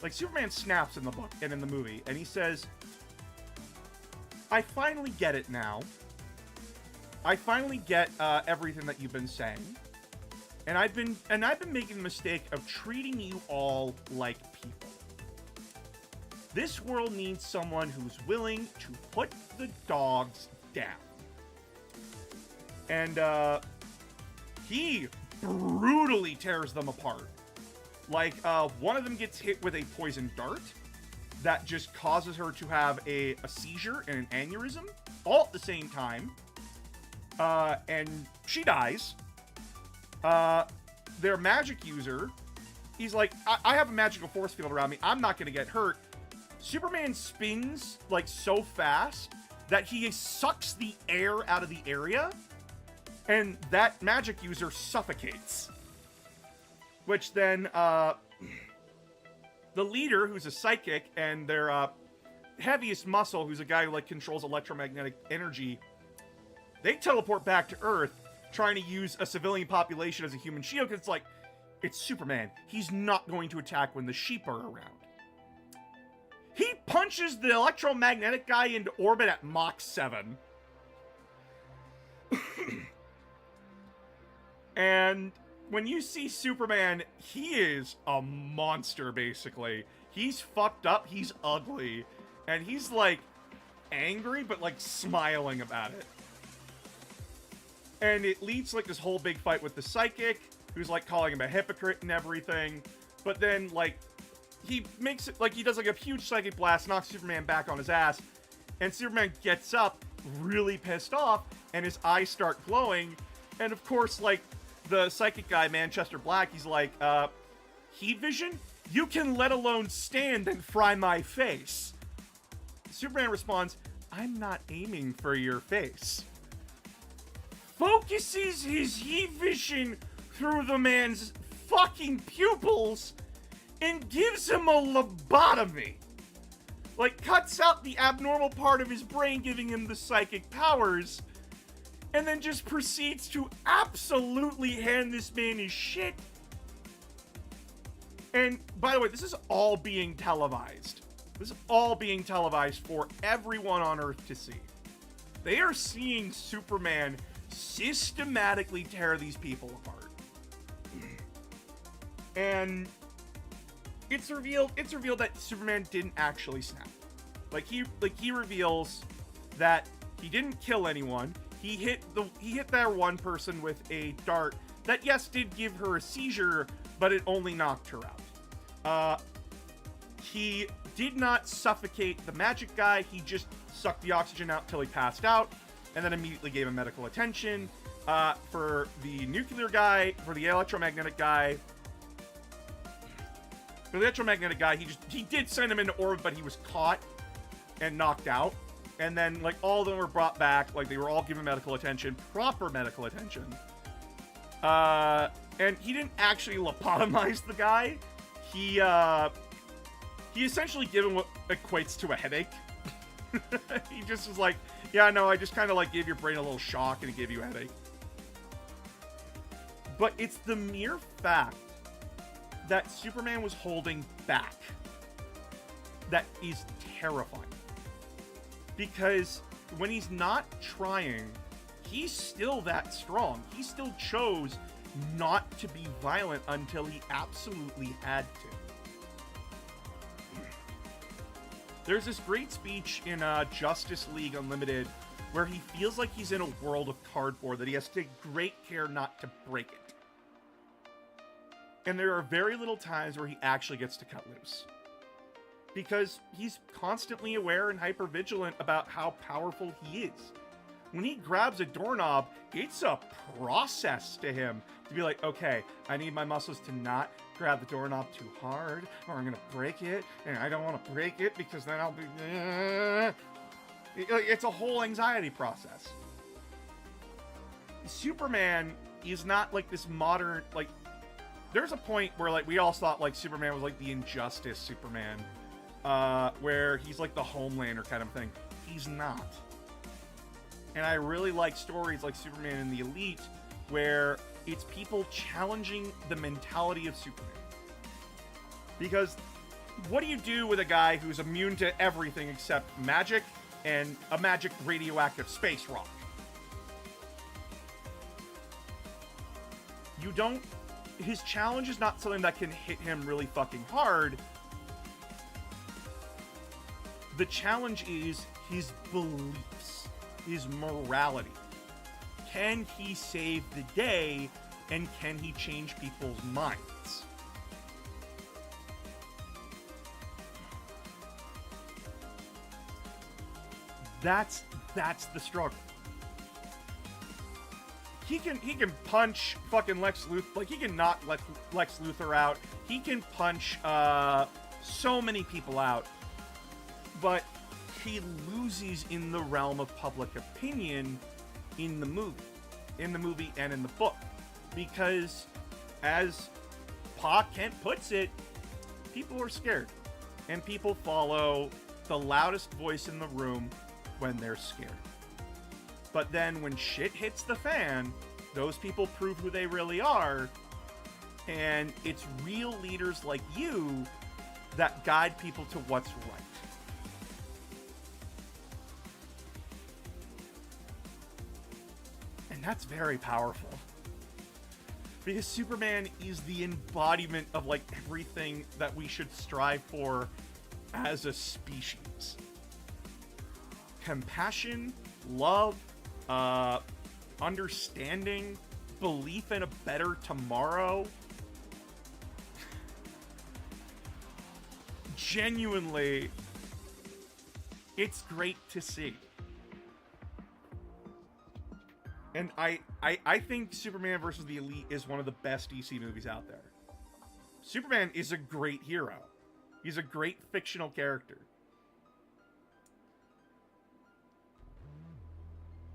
Like, Superman snaps in the book and in the movie, and he says, I finally get it now. I finally get everything that you've been saying. And I've been making the mistake of treating you all like people. This world needs someone who's willing to put the dogs down. And he brutally tears them apart. Like, one of them gets hit with a poison dart that just causes her to have a seizure and an aneurysm all at the same time. And she dies. Their magic user, he's like, I have a magical force field around me. I'm not going to get hurt. Superman spins, like, so fast that he sucks the air out of the area, and that magic user suffocates. Which then, the leader, who's a psychic, and their heaviest muscle, who's a guy who, like, controls electromagnetic energy, they teleport back to Earth, trying to use a civilian population as a human shield, because it's like, it's Superman. He's not going to attack when the sheep are around. He punches the electromagnetic guy into orbit at Mach 7. And when you see Superman, he is a monster, basically. He's fucked up, he's ugly, and he's, like, angry, but, like, smiling about it. And it leads to, like, this whole big fight with the psychic, who's, like, calling him a hypocrite and everything. But then, like, he makes it, like, he does, like, a huge psychic blast, knocks Superman back on his ass, and Superman gets up, really pissed off, and his eyes start glowing, and of course, like, the psychic guy, Manchester Black, he's like, heat vision? You can let alone stand and fry my face. Superman responds, I'm not aiming for your face. Focuses his heat vision through the man's fucking pupils and gives him a lobotomy. Like, cuts out the abnormal part of his brain, giving him the psychic powers, and then just proceeds to absolutely hand this man his shit. And, by the way, this is all being televised. This is all being televised for everyone on Earth to see. They are seeing Superman systematically tear these people apart. And it's revealed that Superman didn't actually snap. He reveals that he didn't kill anyone. He hit that one person with a dart that, yes, did give her a seizure, but it only knocked her out. He did not suffocate the magic guy. He just sucked the oxygen out till he passed out, and then immediately gave him medical attention. For the nuclear guy, for the electromagnetic guy, he did send him into orbit, but he was caught and knocked out. And then, like, all of them were brought back. Like, they were all given medical attention, proper medical attention. And he didn't actually lobotomize the guy. He essentially gave him what equates to a headache. He just was like, yeah, no, I just kind of, like, gave your brain a little shock and it gave you a headache. But it's the mere fact that Superman was holding back that is terrifying. Because when he's not trying, he's still that strong. He still chose not to be violent until he absolutely had to. There's this great speech in Justice League Unlimited where he feels like he's in a world of cardboard, that he has to take great care not to break it. And there are very little times where he actually gets to cut loose. Because he's constantly aware and hyper-vigilant about how powerful he is. when he grabs a doorknob, it's a process to him to be like, okay, I need my muscles to not grab the doorknob too hard, or I'm gonna break it, and I don't want to break it because then I'll be. It's a whole anxiety process. Superman is not like this modern, like, there's a point where like we all thought like Superman was like the Injustice Superman, where he's like the Homelander kind of thing. He's not. And I really like stories like Superman and the Elite, where it's people challenging the mentality of Superman. Because what do you do with a guy who's immune to everything except magic and a magic radioactive space rock? You don't... His challenge is not something that can hit him really fucking hard. The challenge is his beliefs, his morality. Can he save the day, and can he change people's minds? That's the struggle. He can punch fucking Lex Luthor, like he can knock Lex Luthor out. He can punch so many people out, but he loses in the realm of public opinion in the movie and in the book, because as Pa Kent puts it, people are scared, and people follow the loudest voice in the room when they're scared. But then when shit hits the fan, those people prove who they really are, and it's real leaders like you that guide people to what's right. And that's very powerful. Because Superman is the embodiment of like everything that we should strive for as a species. Compassion, love, understanding, belief in a better tomorrow. Genuinely, it's great to see. And I think Superman vs. the Elite is one of the best DC movies out there. Superman is a great hero. He's a great fictional character.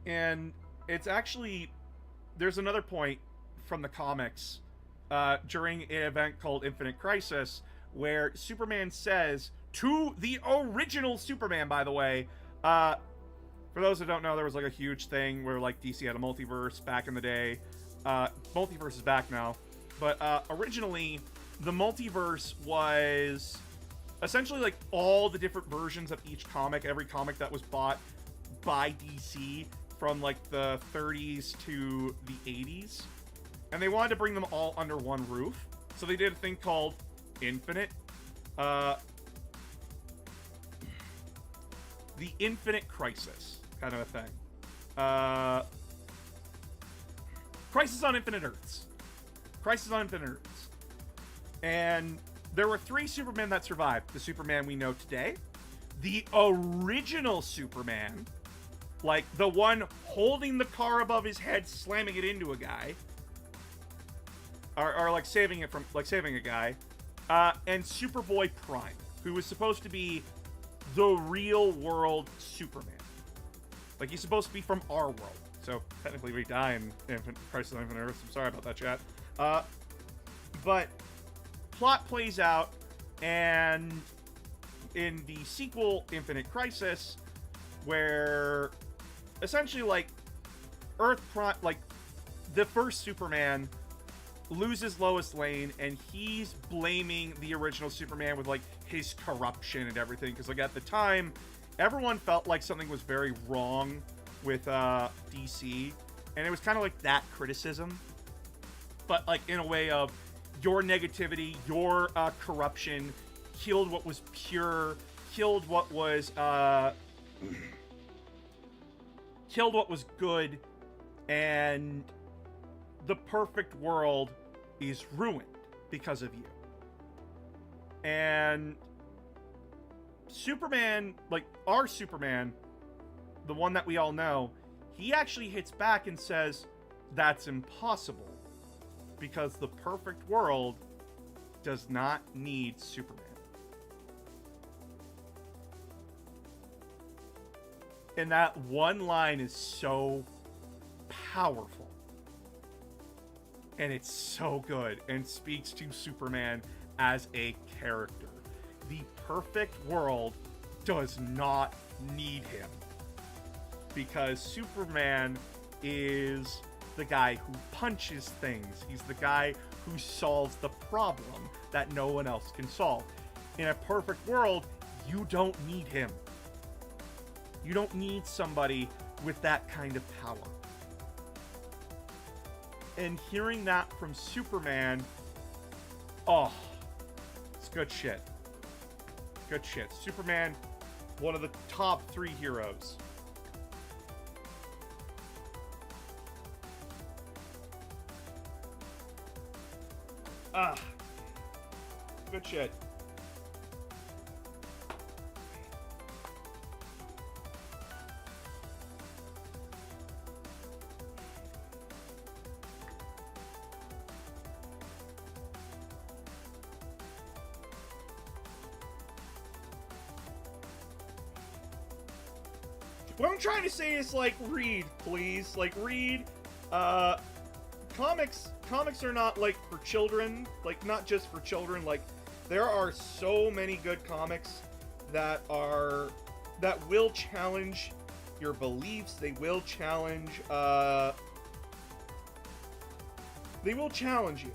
And it's actually, there's another point from the comics during an event called Infinite Crisis, where Superman says to the original Superman, by the way, for those who don't know, there was like a huge thing where like DC had a multiverse back in the day. Multiverse is back now, but originally the multiverse was essentially like all the different versions of each comic, every comic that was bought by DC from like the 30s to the 80s, and they wanted to bring them all under one roof, so they did a thing called Infinite, the Infinite Crisis kind of a thing, Crisis on Infinite Earths, and there were 3 Supermen that survived. The Superman we know today, the original Superman, like the one holding the car above his head, slamming it into a guy, or like saving a guy, and Superboy Prime, who was supposed to be the real world Superman. Like, he's supposed to be from our world. So technically we die in Crisis on Infinite Earths. I'm sorry about that, chat. But plot plays out, and in the sequel, Infinite Crisis, where essentially like Earth Prime, like the first Superman loses Lois Lane, and he's blaming the original Superman with like his corruption and everything, because like at the time everyone felt like something was very wrong with DC, and it was kind of like that criticism, but like in a way of your negativity, your corruption killed what was pure, killed what was good, and the perfect world is ruined because of you. And Superman, like our Superman, the one that we all know, he actually hits back and says, that's impossible. Because the perfect world does not need Superman. And that one line is so powerful. And it's so good and speaks to Superman as a character. The perfect world does not need him. Because Superman is the guy who punches things. He's the guy who solves the problem that no one else can solve. In a perfect world, you don't need him. You don't need somebody with that kind of power. And hearing that from Superman, oh, it's good shit. Good shit. Superman, one of the top 3 heroes. Good shit. What I'm trying to say is, like, read, please. Like, read. Comics are not, like, for children. Like, not just for children. Like, there are so many good comics that will challenge your beliefs. They will challenge, they will challenge you.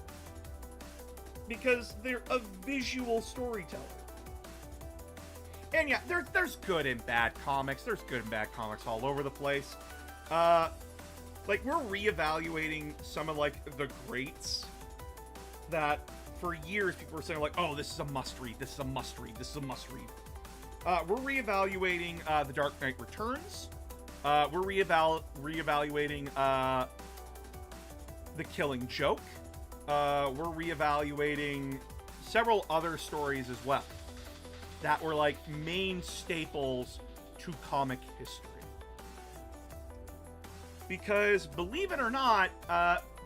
Because they're a visual storyteller. And yeah, there's good and bad comics. There's good and bad comics all over the place. Like, we're reevaluating some of, like, the greats that for years people were saying, like, oh, this is a must-read, this is a must-read, this is a must-read. We're reevaluating The Dark Knight Returns. We're reevaluating The Killing Joke. We're reevaluating several other stories as well that were, like, main staples to comic history. Because, believe it or not,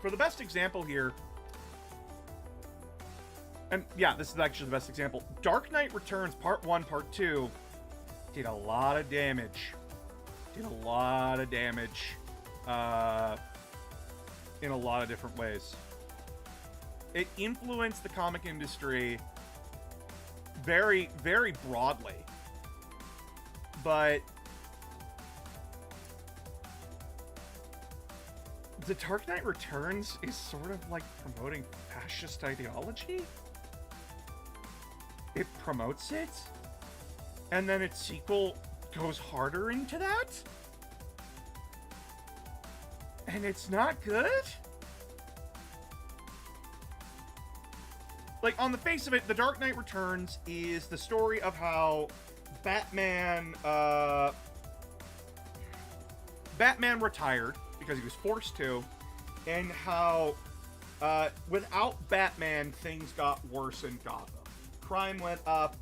for the best example here, and yeah, this is actually the best example, Dark Knight Returns Part 1, Part 2 did a lot of damage. In a lot of different ways. It influenced the comic industry very, very broadly. But The Dark Knight Returns is sort of like promoting fascist ideology. It promotes it, and then its sequel goes harder into that. And it's not good? Like, on the face of it, The Dark Knight Returns is the story of how Batman retired because he was forced to, and how without Batman, things got worse in Gotham. Crime went up,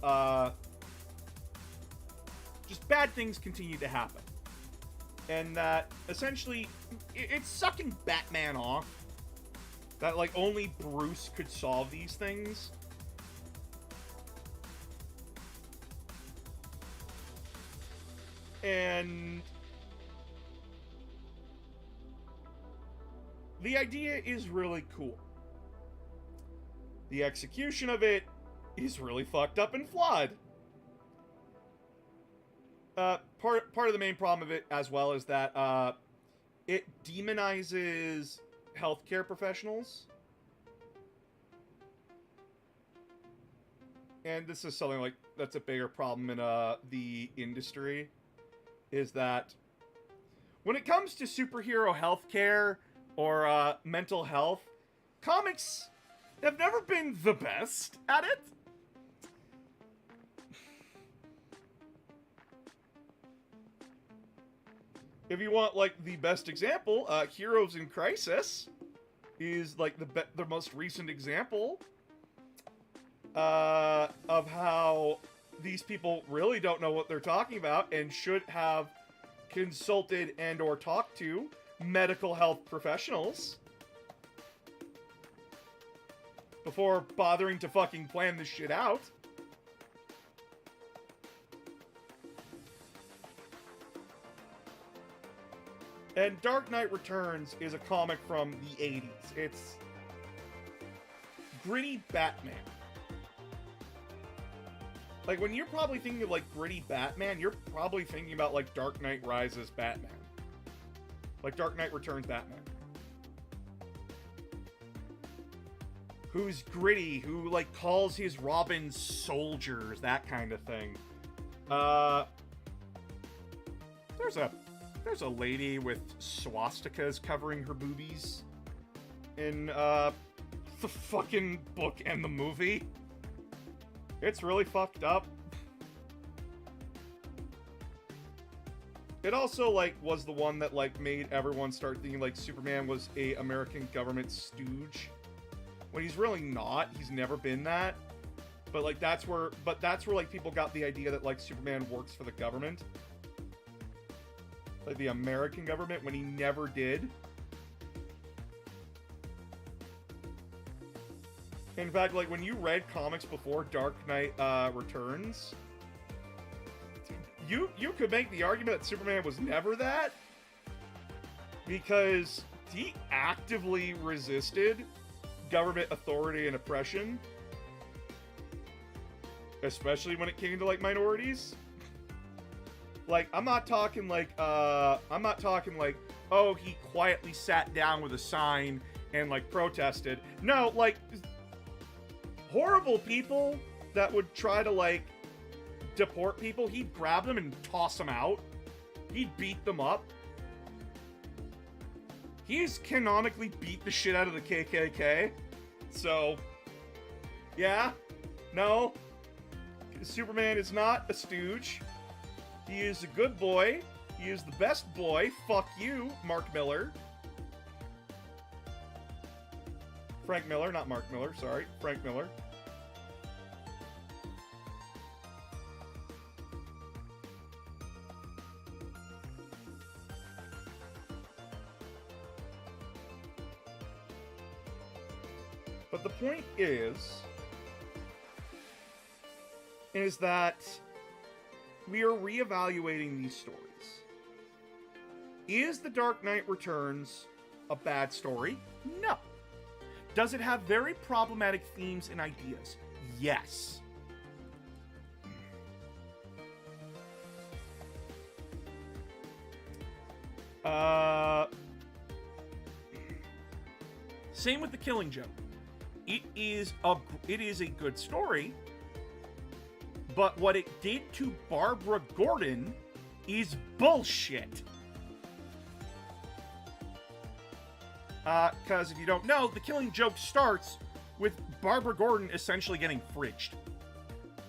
just bad things continued to happen. And that, essentially, it's sucking Batman off. That, like, only Bruce could solve these things. And the idea is really cool. The execution of it is really fucked up and flawed. Part of the main problem of it, as well, is that it demonizes healthcare professionals. And this is something, like, that's a bigger problem in the industry, is that when it comes to superhero healthcare or mental health, comics have never been the best at it. If you want, like, the best example, Heroes in Crisis is, like, the most recent example of how these people really don't know what they're talking about and should have consulted and or talked to medical health professionals before bothering to fucking plan this shit out. And Dark Knight Returns is a comic from the 80s. It's gritty Batman. Like, when you're probably thinking of, like, gritty Batman, you're probably thinking about, like, Dark Knight Rises Batman. Like, Dark Knight Returns Batman. Who's gritty, who, like, calls his Robins soldiers, that kind of thing. There's a lady with swastikas covering her boobies in, the fucking book and the movie. It's really fucked up. It also, like, was the one that, like, made everyone start thinking, like, Superman was a American government stooge. When he's really not. He's never been that. But, like, that's where, like, people got the idea that, like, Superman works for the government. Like, the American government, when he never did. In fact, like, when you read comics before Dark Knight Returns, you could make the argument that Superman was never that, because he actively resisted government authority and oppression, especially when it came to, like, minorities. Like, I'm not talking like, oh, he quietly sat down with a sign and, like, protested. No, like, horrible people that would try to, like, deport people, he'd grab them and toss them out. He'd beat them up. He's canonically beat the shit out of the KKK. So, yeah, no, Superman is not a stooge. He is a good boy. He is the best boy. Fuck you, Mark Miller. Frank Miller, not Mark Miller, sorry. Frank Miller. But the point is that we are reevaluating these stories. Is The Dark Knight Returns a bad story? No. Does it have very problematic themes and ideas? Yes. Same with The Killing Joke. It is a good story, but what it did to Barbara Gordon is bullshit. Because if you don't know, The Killing Joke starts with Barbara Gordon essentially getting fridged.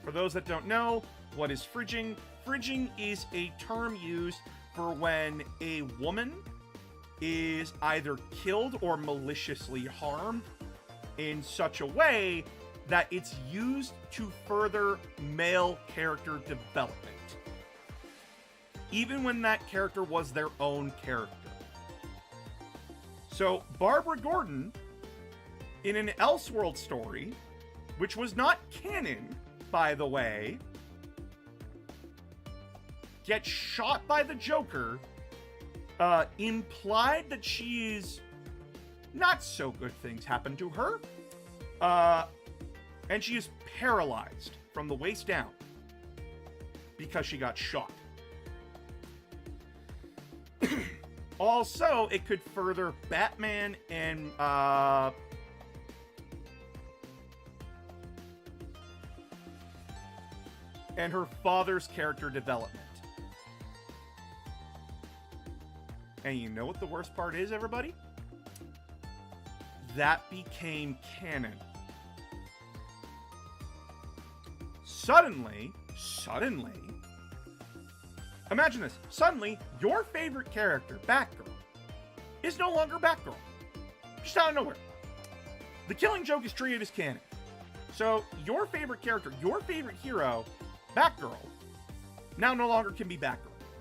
For those that don't know, what is fridging? Fridging is a term used for when a woman is either killed or maliciously harmed in such a way that it's used to further male character development, even when that character was their own character. So Barbara Gordon, in an Elseworld story, which was not canon, by the way, gets shot by the Joker, implied that she is not so good things happen to her, and she is paralyzed from the waist down because she got shot. Also, it could further Batman and her father's character development. And you know what the worst part is, everybody? That became canon. Suddenly, imagine this. Suddenly, your favorite character, Batgirl, is no longer Batgirl. Just out of nowhere. The Killing Joke is treated as canon. So, your favorite character, your favorite hero, Batgirl, now no longer can be Batgirl.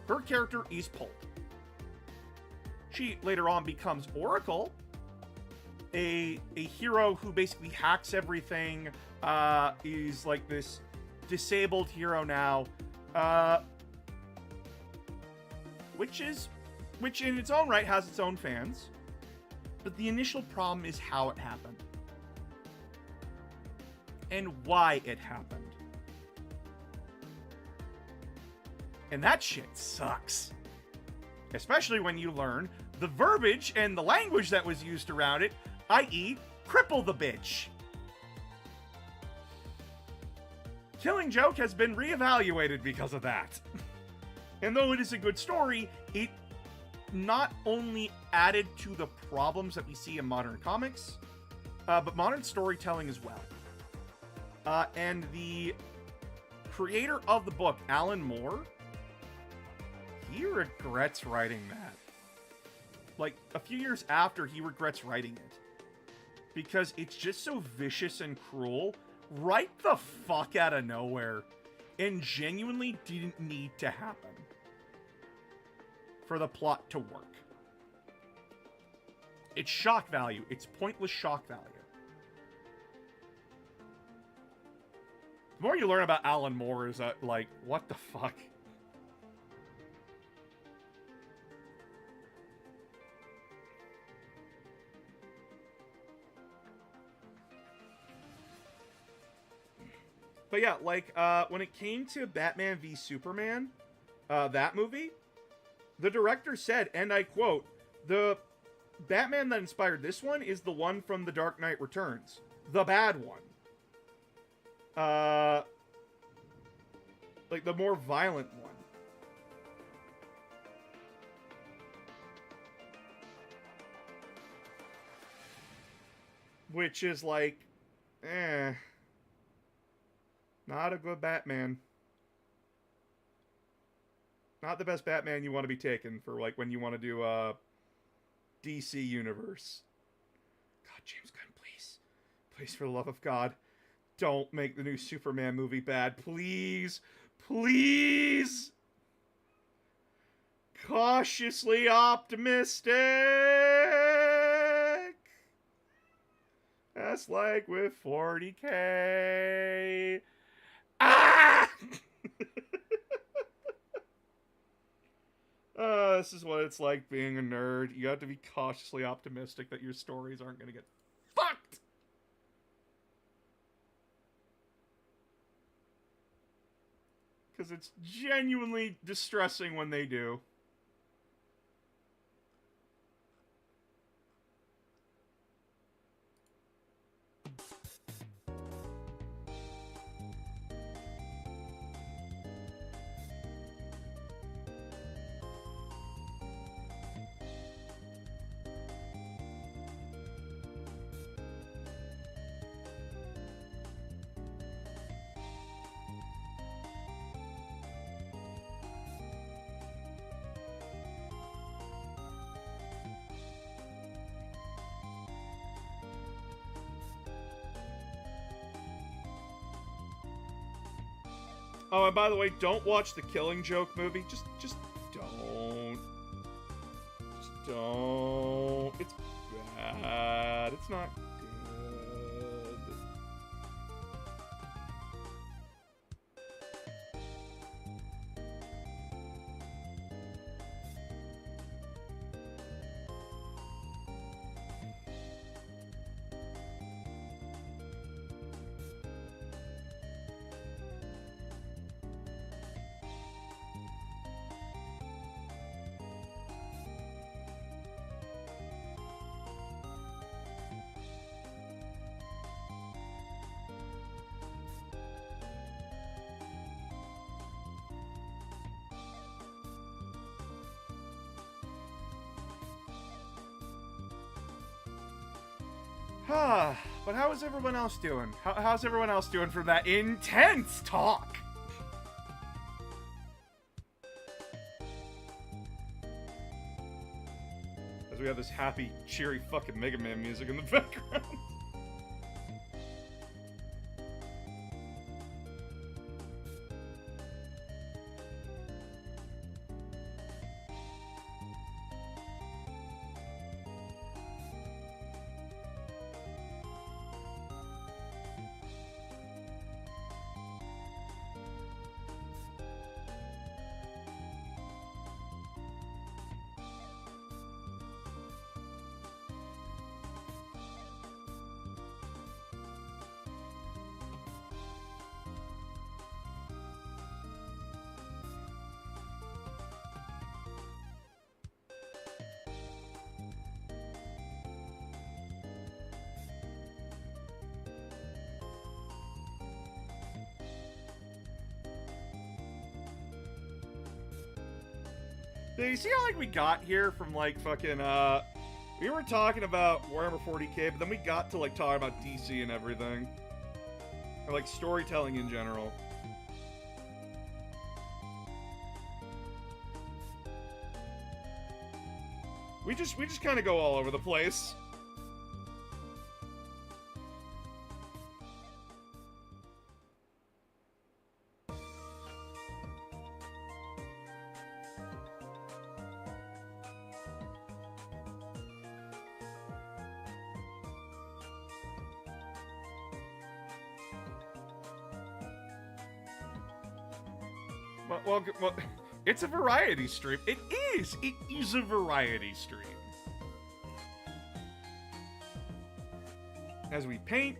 Her character is Pulp. She later on becomes Oracle, a hero who basically hacks everything, is like this disabled hero now, which in its own right has its own fans, but the initial problem is how it happened and why it happened. And that shit sucks. Especially when you learn the verbiage and the language that was used around it, i.e., cripple the bitch. Killing Joke has been reevaluated because of that. And though it is a good story, it not only added to the problems that we see in modern comics, but modern storytelling as well. And the creator of the book, Alan Moore, he regrets writing that. Like, a few years after, he regrets writing it. Because it's just so vicious and cruel, right the fuck out of nowhere, and genuinely didn't need to happen for the plot to work. It's shock value. It's pointless shock value. The more you learn about Alan Moore is that, like, what the fuck? But yeah, like, when it came to Batman v Superman, that movie, the director said, and I quote, "The Batman that inspired this one is the one from The Dark Knight Returns. The bad one. Like, the more violent one." Which is like, not a good Batman. Not the best Batman you want to be taken for, like, when you want to do DC Universe. God, James Gunn, please. Please, for the love of God, don't make the new Superman movie bad. Please. Please. Cautiously optimistic. That's like with 40K. Ah! This is what it's like being a nerd. You have to be cautiously optimistic that your stories aren't going to get fucked. Because it's genuinely distressing when they do. Oh, and by the way, don't watch the Killing Joke movie. Just don't. Just don't. It's bad. It's not good. But how is everyone else doing? How's everyone else doing from that intense talk? As we have this happy, cheery fucking Mega Man music in the background. You see how, like, we got here from, like, fucking, we were talking about Warhammer 40k, but then we got to, like, talk about DC and everything. Or, like, storytelling in general. We just kind of go all over the place. Well, it's a variety stream. It is a variety stream. As we paint,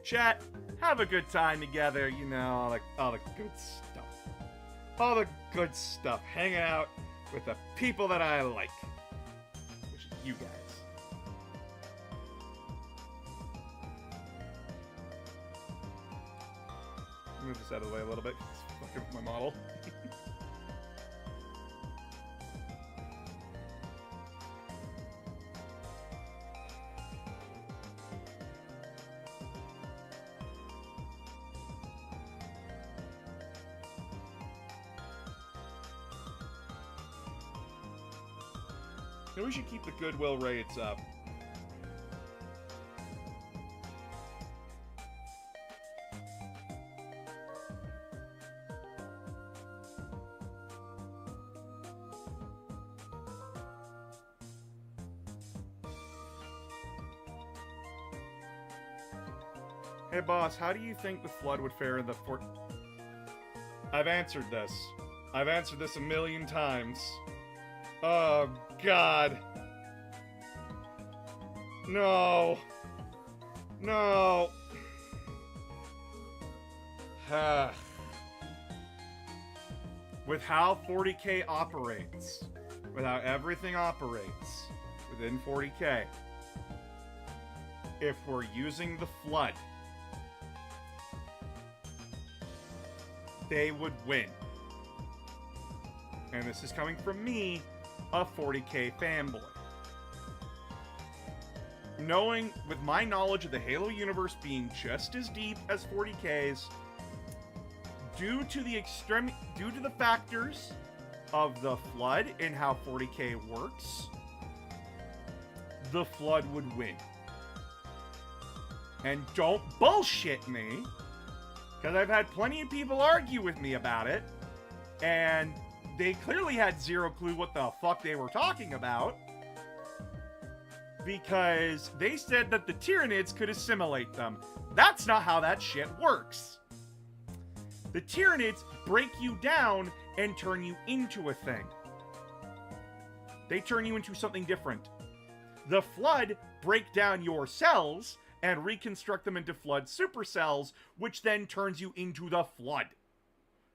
chat, have a good time together, you know, all the good stuff. All the good stuff. Hang out with the people that I like. Which is you guys. Move this out of the way a little bit. It's fucking with my model. Maybe we should keep the goodwill rates up. Hey boss, how do you think the Flood would fare in the fort? I've answered this. I've answered this a million times. Oh, God. No. No. With how 40k operates, with how everything operates within 40k, if we're using the Flood, they would win. And this is coming from me, a 40k fanboy. Knowing, with my knowledge of the Halo universe being just as deep as 40k's, due to the factors of the Flood and how 40k works, the Flood would win. And don't bullshit me, because I've had plenty of people argue with me about it, and they clearly had zero clue what the fuck they were talking about, because they said that the Tyranids could assimilate them. That's not how that shit works. The Tyranids break you down and turn you into a thing. They turn you into something different. The Flood break down your cells and reconstruct them into Flood supercells, which then turns you into the Flood.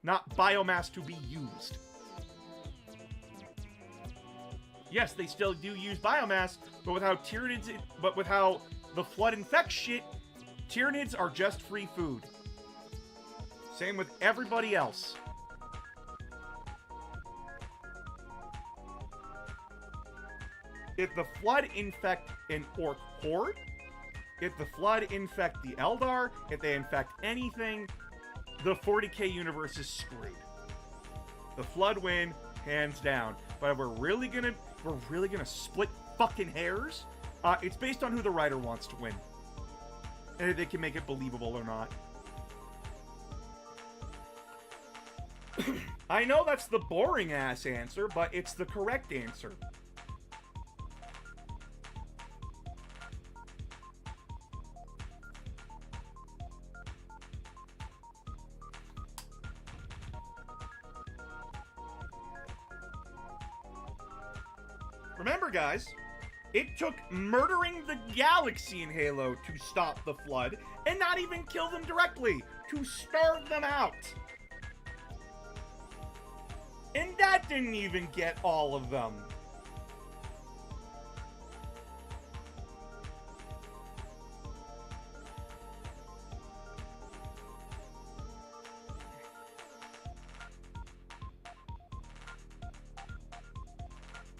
Not biomass to be used. Yes, they still do use biomass, but with how the Flood infects shit, Tyranids are just free food. Same with everybody else. If the Flood infect an Orc horde, if the Flood infect the Eldar, if they infect anything, the 40k universe is screwed. The Flood win, hands down. But if we're really gonna split fucking hairs, it's based on who the writer wants to win. And if they can make it believable or not. I know that's the boring ass answer, but it's the correct answer. Remember, guys, it took murdering the galaxy in Halo to stop the Flood, and not even kill them directly, to starve them out. And that didn't even get all of them.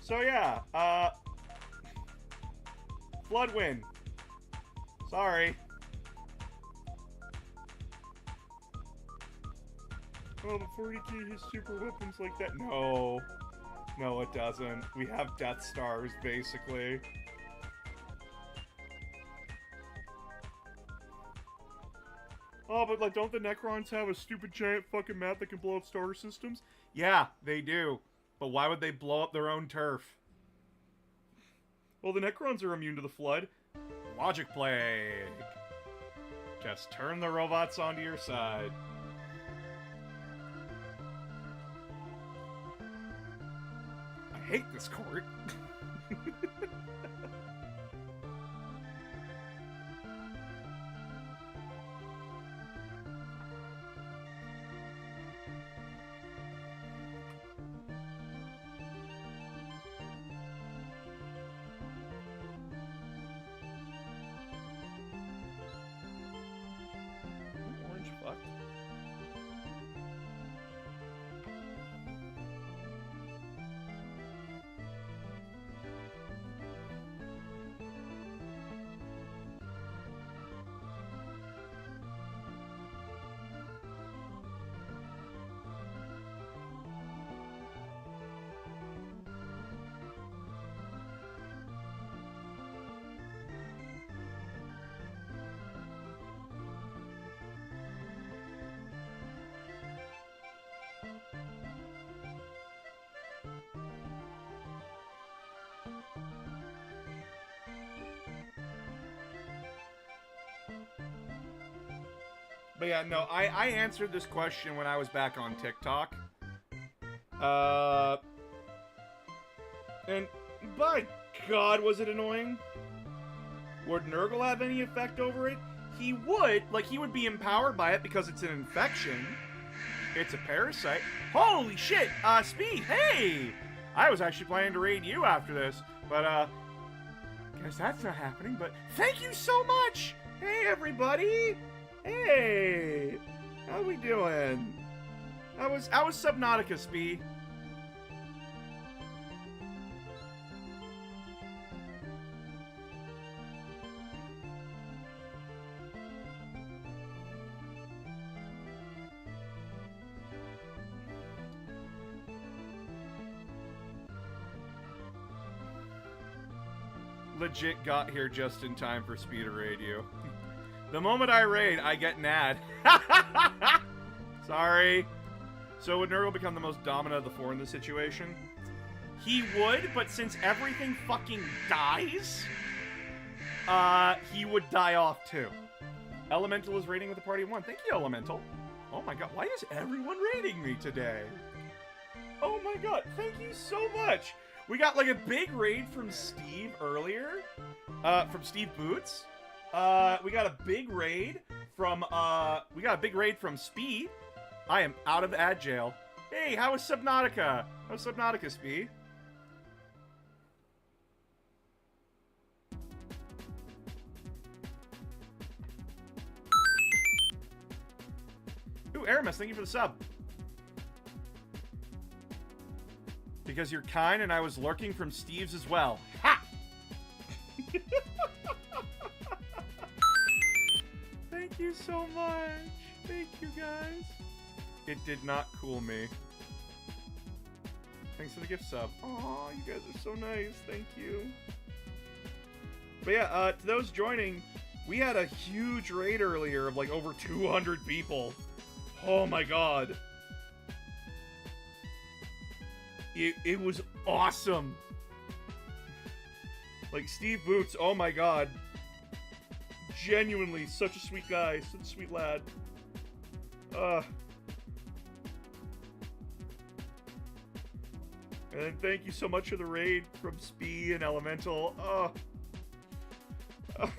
So yeah, Flood win. Sorry. Oh, the 40k has super weapons like that. No. No, it doesn't. We have Death Stars, basically. Oh, but, like, don't the Necrons have a stupid giant fucking map that can blow up star systems? Yeah, they do. But why would they blow up their own turf? Well, the Necrons are immune to the Flood. Logic Plague. Just turn the robots onto your side. I hate this court. Orange fuck. But yeah, no, I answered this question when I was back on TikTok. And by God, was it annoying? Would Nurgle have any effect over it? He would. Like, he would be empowered by it because it's an infection. It's a parasite. Holy shit! Speed, hey! I was actually planning to raid you after this, but, guess that's not happening, but thank you so much! Hey, everybody! Hey! How we doing? How was Subnautica, Speed? Legit got here just in time for Speed to raid you. The moment I raid, I get nad. Sorry. So would Nurgle become the most dominant of the four in this situation? He would, but since everything fucking dies, he would die off too. Elemental is raiding with a party of one. Thank you, Elemental. Oh my god, why is everyone raiding me today? Oh my god, thank you so much. We got like a big raid from Steve earlier. From Steve Boots. We got a big raid from Speed. I am out of ad jail. Hey, how is Subnautica? How's Subnautica, Speed? Ooh, Aramis, thank you for the sub. Because you're kind and I was lurking from Steve's as well. Ha! Thank you so much. Thank you, guys. It did not cool me. Thanks for the gift sub. Aw, you guys are so nice. Thank you. But yeah, to those joining, we had a huge raid earlier of like over 200 people. Oh my god. It was awesome. Like, Steve Boots, oh my god. Genuinely, such a sweet guy. Such a sweet lad. And then thank you so much for the raid from Spee and Elemental. Oh,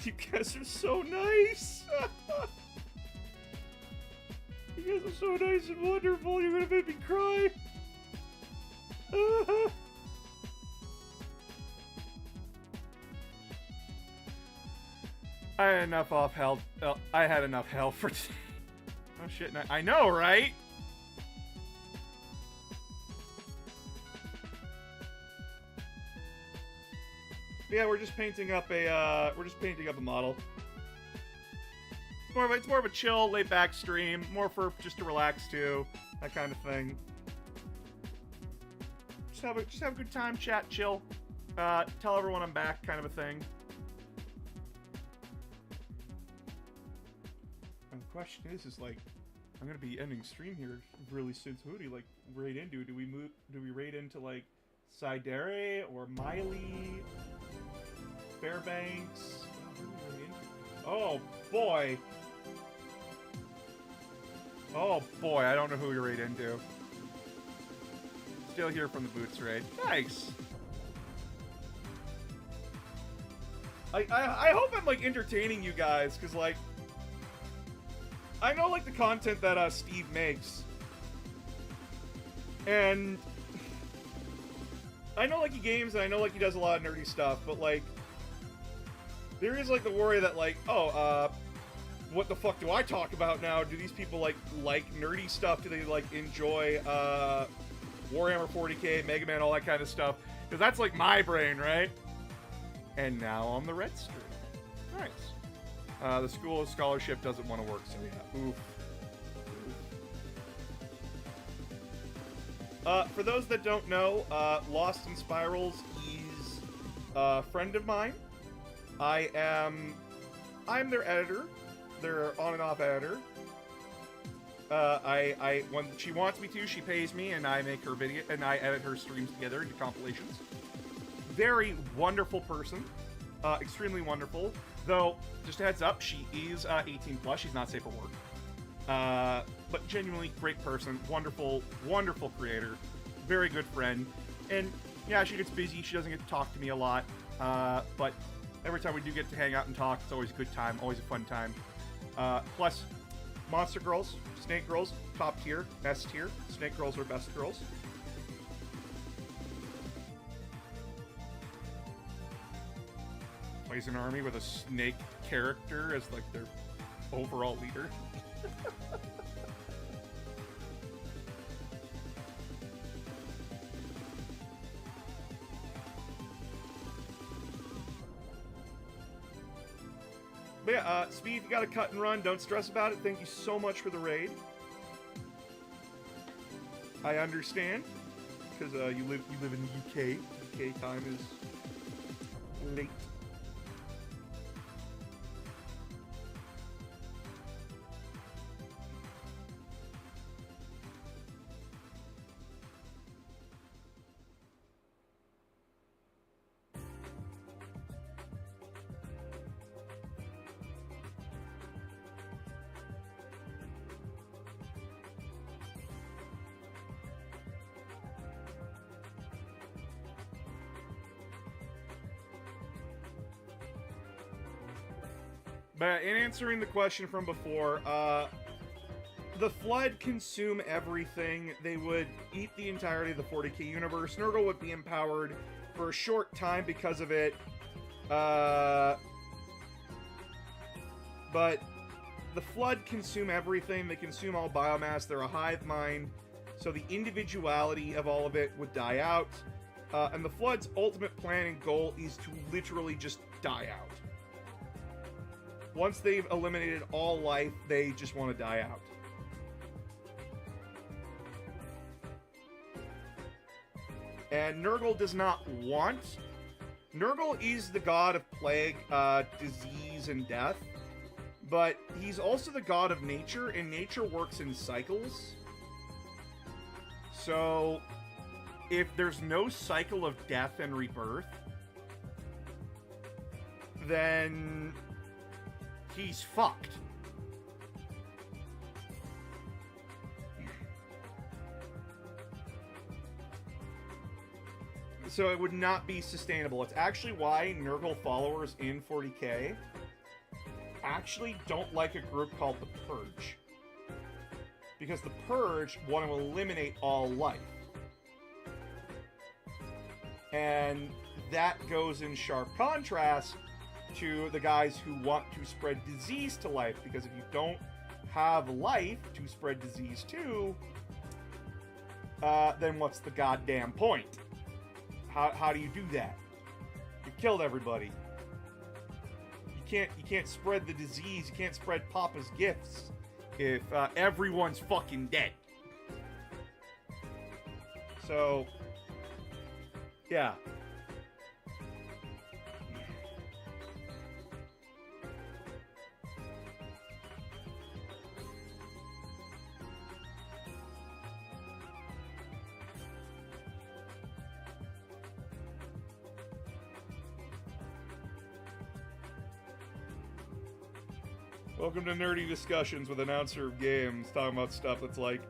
you guys are so nice. You guys are so nice and wonderful. You're gonna make me cry. I had enough off hell. I had enough hell for today. Oh shit! I know, right? Yeah, we're just painting up a model. It's more of a chill, laid back stream, more for just to relax too, that kind of thing. Just have a good time, chat, chill, tell everyone I'm back, kind of a thing. And the question is like, I'm gonna be ending stream here really soon. So who do you like raid into? Do we raid into like Sidere or Miley, Fairbanks? Oh boy. Oh boy, I don't know who we raid into. Still here from the Boots raid. Nice. I hope I'm like entertaining you guys, cause like I know like the content that Steve makes, and I know like he games and I know like he does a lot of nerdy stuff, but like there is like the worry that like, oh, what the fuck do I talk about now? Do these people like nerdy stuff? Do they like enjoy Warhammer 40k, Mega Man, all that kind of stuff? Because that's like my brain, right? And now on the red stream. Nice. The School of Scholarship doesn't want to work, so yeah. Oof. For those that don't know, Lost in Spirals is a friend of mine. I'm their editor, their on and off editor. When she wants me to, she pays me, and I make her video, and I edit her streams together into compilations. Very wonderful person, extremely wonderful. Though, just a heads up, she is 18 plus. She's not safe for work. But genuinely great person, wonderful, wonderful creator, very good friend. And yeah, she gets busy. She doesn't get to talk to me a lot. But every time we do get to hang out and talk, it's always a good time, always a fun time. Plus, Monster Girls, Snake Girls, top tier, S tier. Snake Girls are best girls. Plays an army with a snake character as like their overall leader. But yeah, Speed, you gotta cut and run. Don't stress about it. Thank you so much for the raid. I understand, because you live in the UK. UK time is late. But in answering the question from before, the Flood consume everything. They would eat the entirety of the 40k universe. Nurgle would be empowered for a short time because of it. But the Flood consume everything. They consume all biomass. They're a hive mind. So the individuality of all of it would die out. And the Flood's ultimate plan and goal is to literally just die out. Once they've eliminated all life, they just want to die out. And Nurgle does not want. Nurgle is the god of plague, disease, and death. But he's also the god of nature, and nature works in cycles. So, if there's no cycle of death and rebirth, then he's fucked. So it would not be sustainable. It's actually why Nurgle followers in 40k actually don't like a group called the Purge. Because the Purge want to eliminate all life. And that goes in sharp contrast to the guys who want to spread disease to life, because if you don't have life to spread disease to, then what's the goddamn point? How do you do that? It killed everybody. You can't spread the disease. You can't spread Papa's gifts if everyone's fucking dead. So, yeah. Welcome to Nerdy Discussions with Announcer of Games, talking about stuff that's like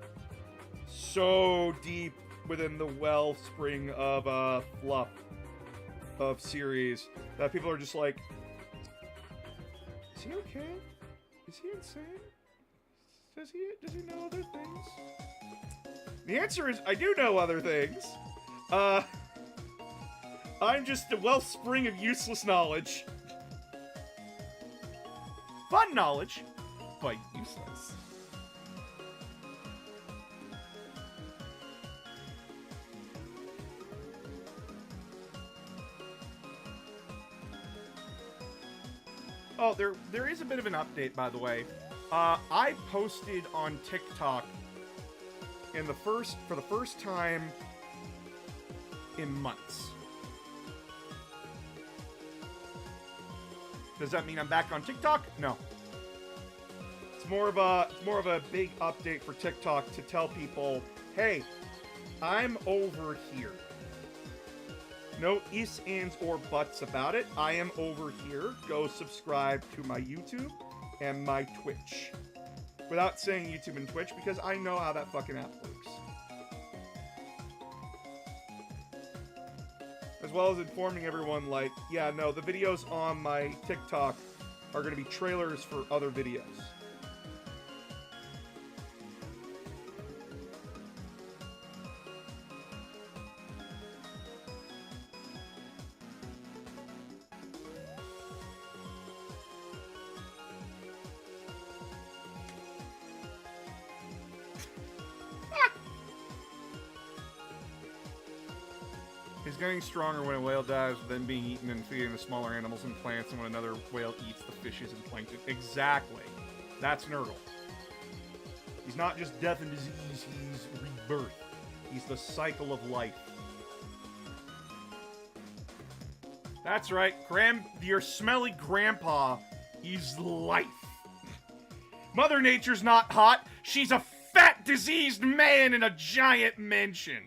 so deep within the wellspring of fluff of series that people are just like, is he okay? Is he insane? Does he know other things? The answer is I do know other things. I'm just a wellspring of useless knowledge. Fun knowledge, but useless. Oh, there is a bit of an update, by the way. I posted on TikTok for the first time in months. Does that mean I'm back on TikTok? No. It's more of a big update for TikTok to tell people, hey, I'm over here. No ifs, ands, or buts about it. I am over here. Go subscribe to my YouTube and my Twitch. Without saying YouTube and Twitch, because I know how that fucking app works. As well as informing everyone, like, yeah, no, the videos on my TikTok are going to be trailers for other videos. He's getting stronger when a whale dies, then being eaten and feeding the smaller animals and plants, and when another whale eats the fishes and plankton. Exactly. That's Nurgle. He's not just death and disease, he's rebirth. He's the cycle of life. That's right, your smelly grandpa is life. Mother Nature's not hot, she's a fat, diseased man in a giant mansion.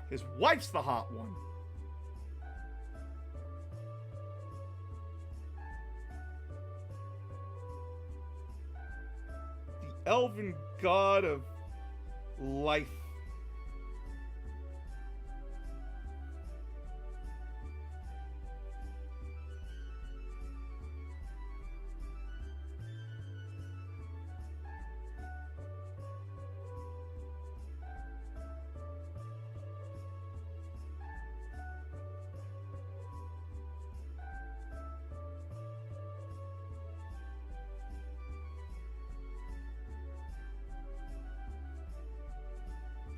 His wife's the hot one. The elven god of life.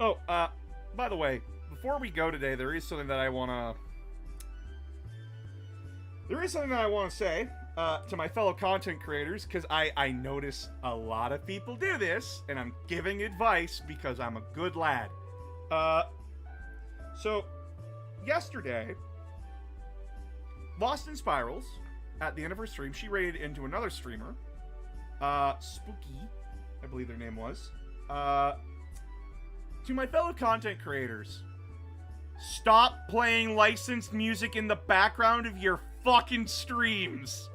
Oh, by the way, before we go today, there is something that I want to say to my fellow content creators, because I notice a lot of people do this, and I'm giving advice because I'm a good lad. So, yesterday, Lost in Spirals, at the end of her stream, she raided into another streamer, Spooky, I believe their name was, to my fellow content creators, stop playing licensed music in the background of your fucking streams.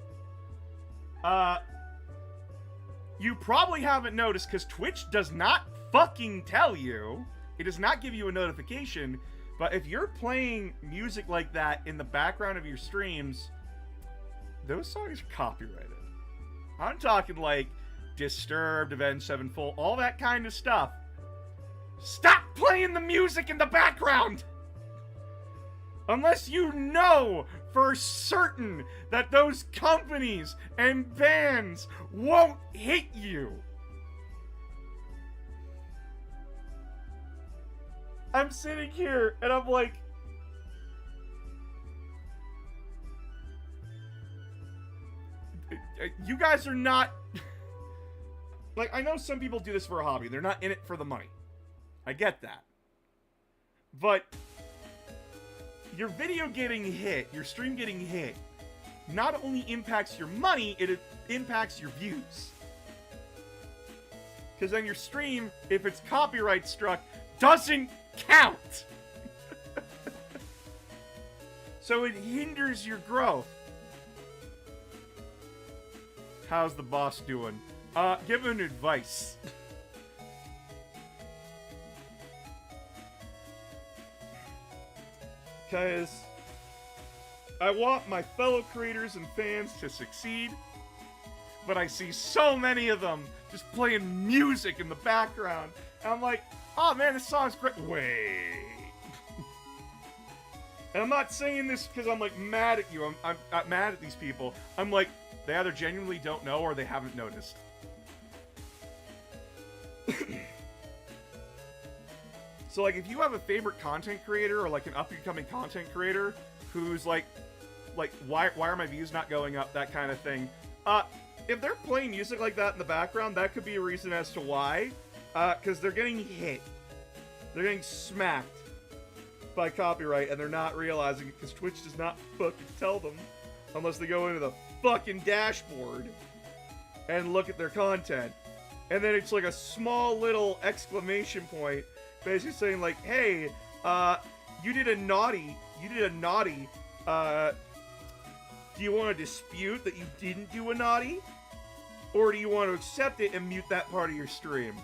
You probably haven't noticed, because Twitch does not fucking tell you. It does not give you a notification, but if you're playing music like that in the background of your streams, those songs are copyrighted. I'm talking like Disturbed, Avenged Sevenfold, all that kind of stuff. Stop playing the music in the background! Unless you know for certain that those companies and bands won't hit you. I'm sitting here and I'm like, you guys are not... Like, I know some people do this for a hobby. They're not in it for the money. I get that. But your video getting hit, your stream getting hit, not only impacts your money, it impacts your views. Because then your stream, if it's copyright struck, doesn't count. So it hinders your growth. How's the boss doing? Give him advice. Because I want my fellow creators and fans to succeed, but I see so many of them just playing music in the background, and I'm like, oh man, this song's great. Wait. And I'm not saying this because I'm like mad at you. I'm mad at these people. I'm like, they either genuinely don't know or they haven't noticed. So like, if you have a favorite content creator or like an up-and-coming content creator who's like why are my views not going up, that kind of thing, if they're playing music like that in the background, that could be a reason as to why, because they're getting hit, they're getting smacked by copyright, and they're not realizing it because Twitch does not fucking tell them unless they go into the fucking dashboard and look at their content, and then it's like a small little exclamation point basically saying like, hey, you did a naughty, do you want to dispute that you didn't do a naughty? Or do you want to accept it and mute that part of your stream?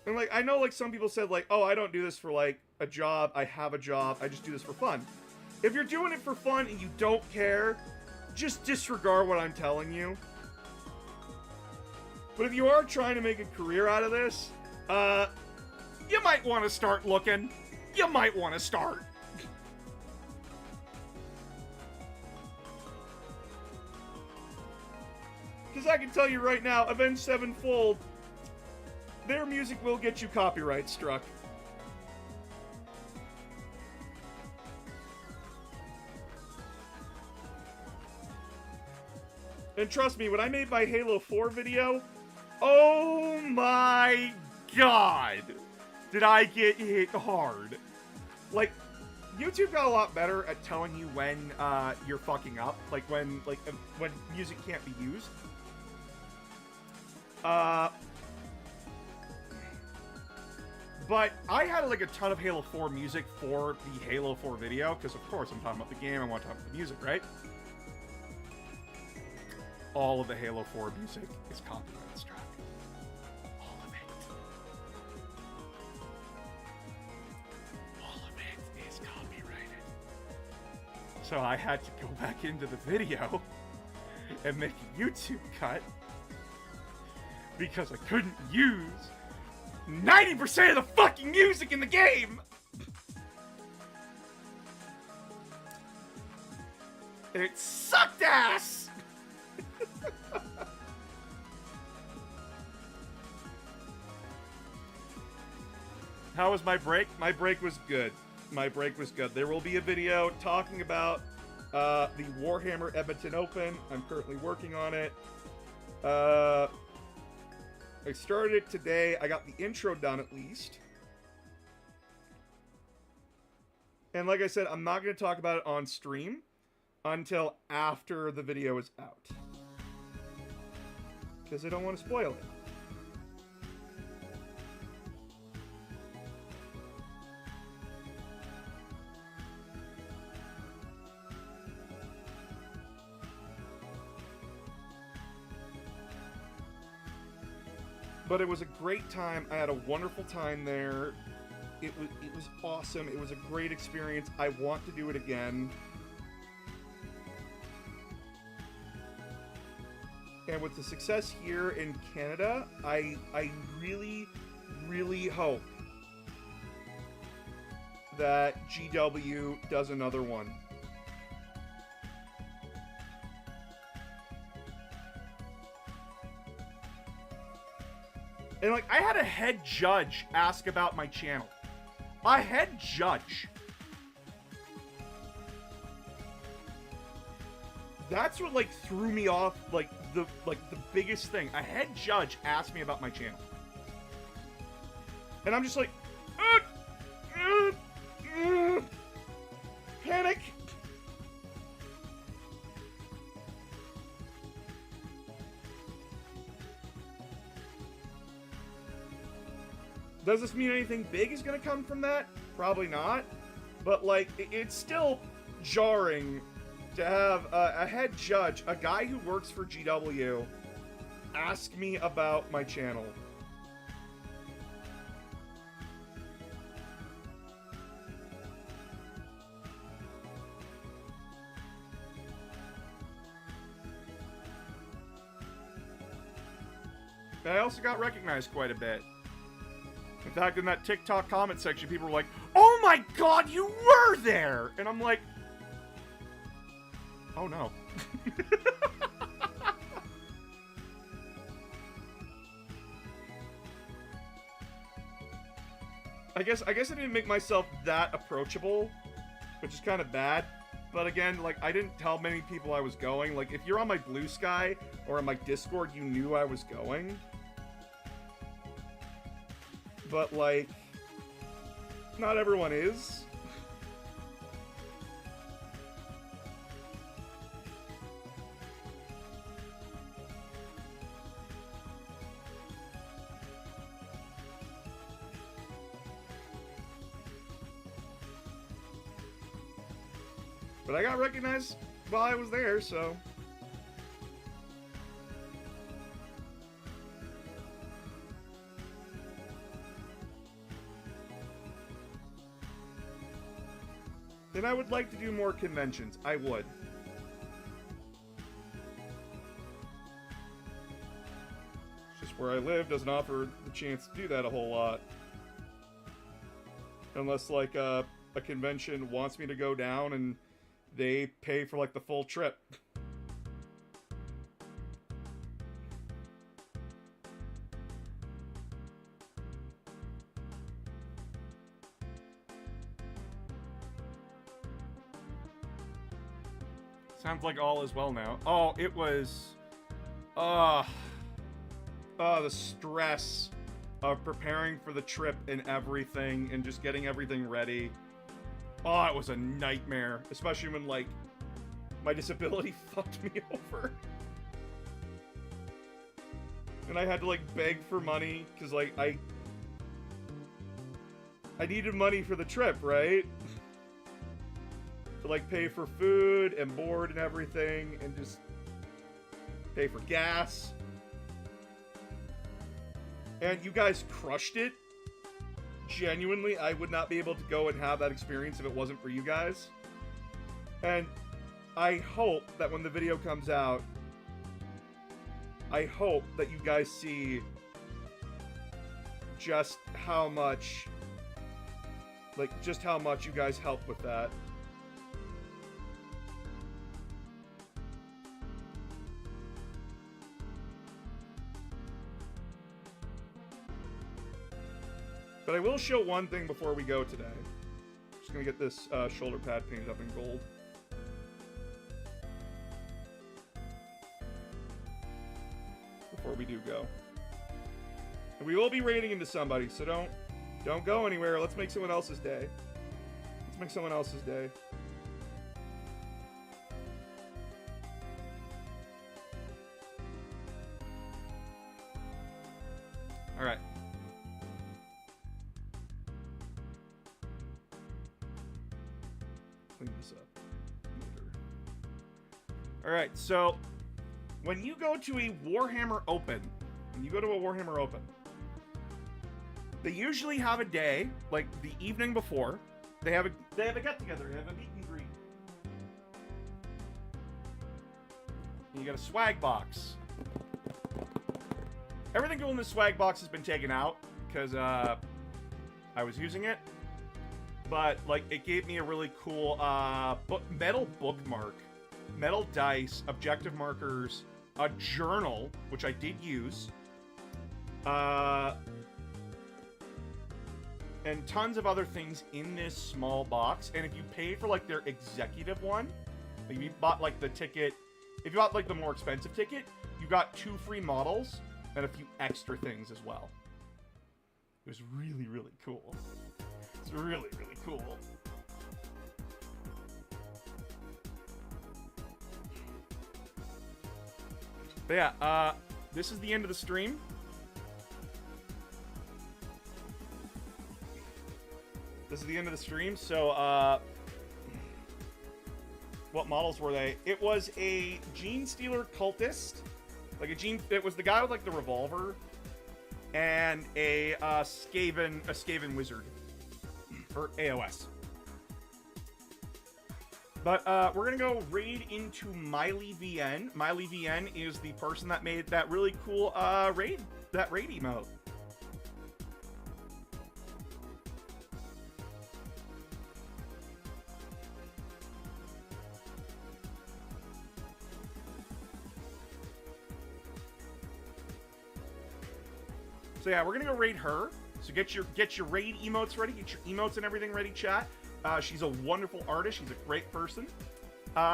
And like, I know like some people said like, oh, I don't do this for like a job, I have a job, I just do this for fun. If you're doing it for fun and you don't care, just disregard what I'm telling you. But if you are trying to make a career out of this, you might want to start looking. You might want to start. Because I can tell you right now, Avenged Sevenfold, their music will get you copyright struck. And trust me, when I made my Halo 4 video, oh my god, did I get hit hard. Like, YouTube got a lot better at telling you when you're fucking up, like when music can't be used. But I had like a ton of Halo 4 music for the Halo 4 video, because of course I'm talking about the game, I want to talk about the music, right? All of the Halo 4 music is copyright struck. All of it. All of it is copyrighted. So I had to go back into the video and make a YouTube cut because I couldn't use 90% of the fucking music in the game! And it sucked ass! How was my break? My break was good. My break was good. There will be a video talking about the Warhammer Edmonton Open. I'm currently working on it. I started it today. I got the intro done at least. And like I said, I'm not going to talk about it on stream until after the video is out. Because I don't want to spoil it. But it was a great time. I had a wonderful time there. It was awesome. It was a great experience. I want to do it again. And with the success here in Canada, I really, really hope that GW does another one. And, like, I had a head judge ask about my channel. A head judge. That's what, like, threw me off, like, the biggest thing. A head judge asked me about my channel. And I'm just like, panic. Does this mean anything big is going to come from that? Probably not. But, like, it's still jarring to have a head judge, a guy who works for GW, ask me about my channel. I also got recognized quite a bit. In fact, in that TikTok comment section, people were like, "Oh my god, you were there!" And I'm like, oh no. I guess I didn't make myself that approachable, which is kind of bad. But again, like, I didn't tell many people I was going. Like, if you're on my Blue Sky or on my Discord, you knew I was going. But, like, not everyone is. But I got recognized while I was there, so... And I would like to do more conventions. I would. It's just where I live doesn't offer the chance to do that a whole lot. Unless, like, a convention wants me to go down and they pay for, like, the full trip. Sounds like all is well now. Oh, it was... the stress of preparing for the trip and everything, and just getting everything ready. Oh, it was a nightmare. Especially when, like, my disability fucked me over. And I had to, like, beg for money, because, like, I needed money for the trip, right? To, like, pay for food and board and everything, and just pay for gas. And you guys crushed it. Genuinely, I would not be able to go and have that experience if it wasn't for you guys. And I hope that when the video comes out, I hope that you guys see just how much, like, just how much you guys helped with that. But I will show one thing before we go today. Just gonna get this shoulder pad painted up in gold. Before we do go. And we will be raiding into somebody, so don't go anywhere. Let's make someone else's day. Let's make someone else's day. Alright. Clean this up later. Alright, so when you go to a Warhammer Open, they usually have a day, like the evening before. They have a get-together, they have a meet and greet. And you get a swag box. Everything in the swag box has been taken out because I was using it. but like it gave me a really cool metal bookmark, metal dice, objective markers, a journal, which I did use, and tons of other things in this small box. And if you pay for like their executive one, like if you bought like the ticket, if you bought like the more expensive ticket, you got 2 free models and a few extra things as well. It was really, really cool. It's really, really cool. But yeah, this is the end of the stream. This is the end of the stream, so, what models were they? It was a Genestealer cultist. Like it was the guy with like the revolver, and a Skaven wizard, or AOS. But we're gonna go raid into Miley VN. Miley VN is the person that made that really cool raid emote. So yeah, we're gonna go raid her. So get your raid emotes ready, get your emotes and everything ready, chat. She's a wonderful artist. She's a great person.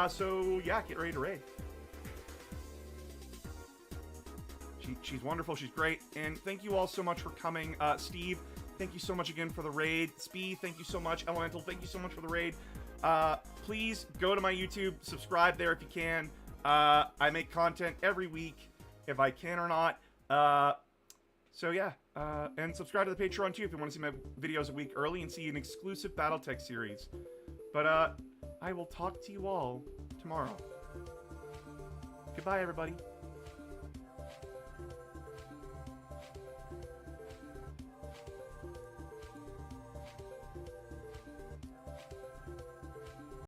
So yeah, get ready to raid. She's wonderful. She's great. And thank you all so much for coming. Steve, thank you so much again for the raid. Speed, thank you so much. Elemental, thank you so much for the raid. Please go to my YouTube, subscribe there if you can. I make content every week, if I can or not. So yeah, and subscribe to the Patreon too if you want to see my videos a week early and see an exclusive Battletech series. But I will talk to you all tomorrow. Goodbye, everybody.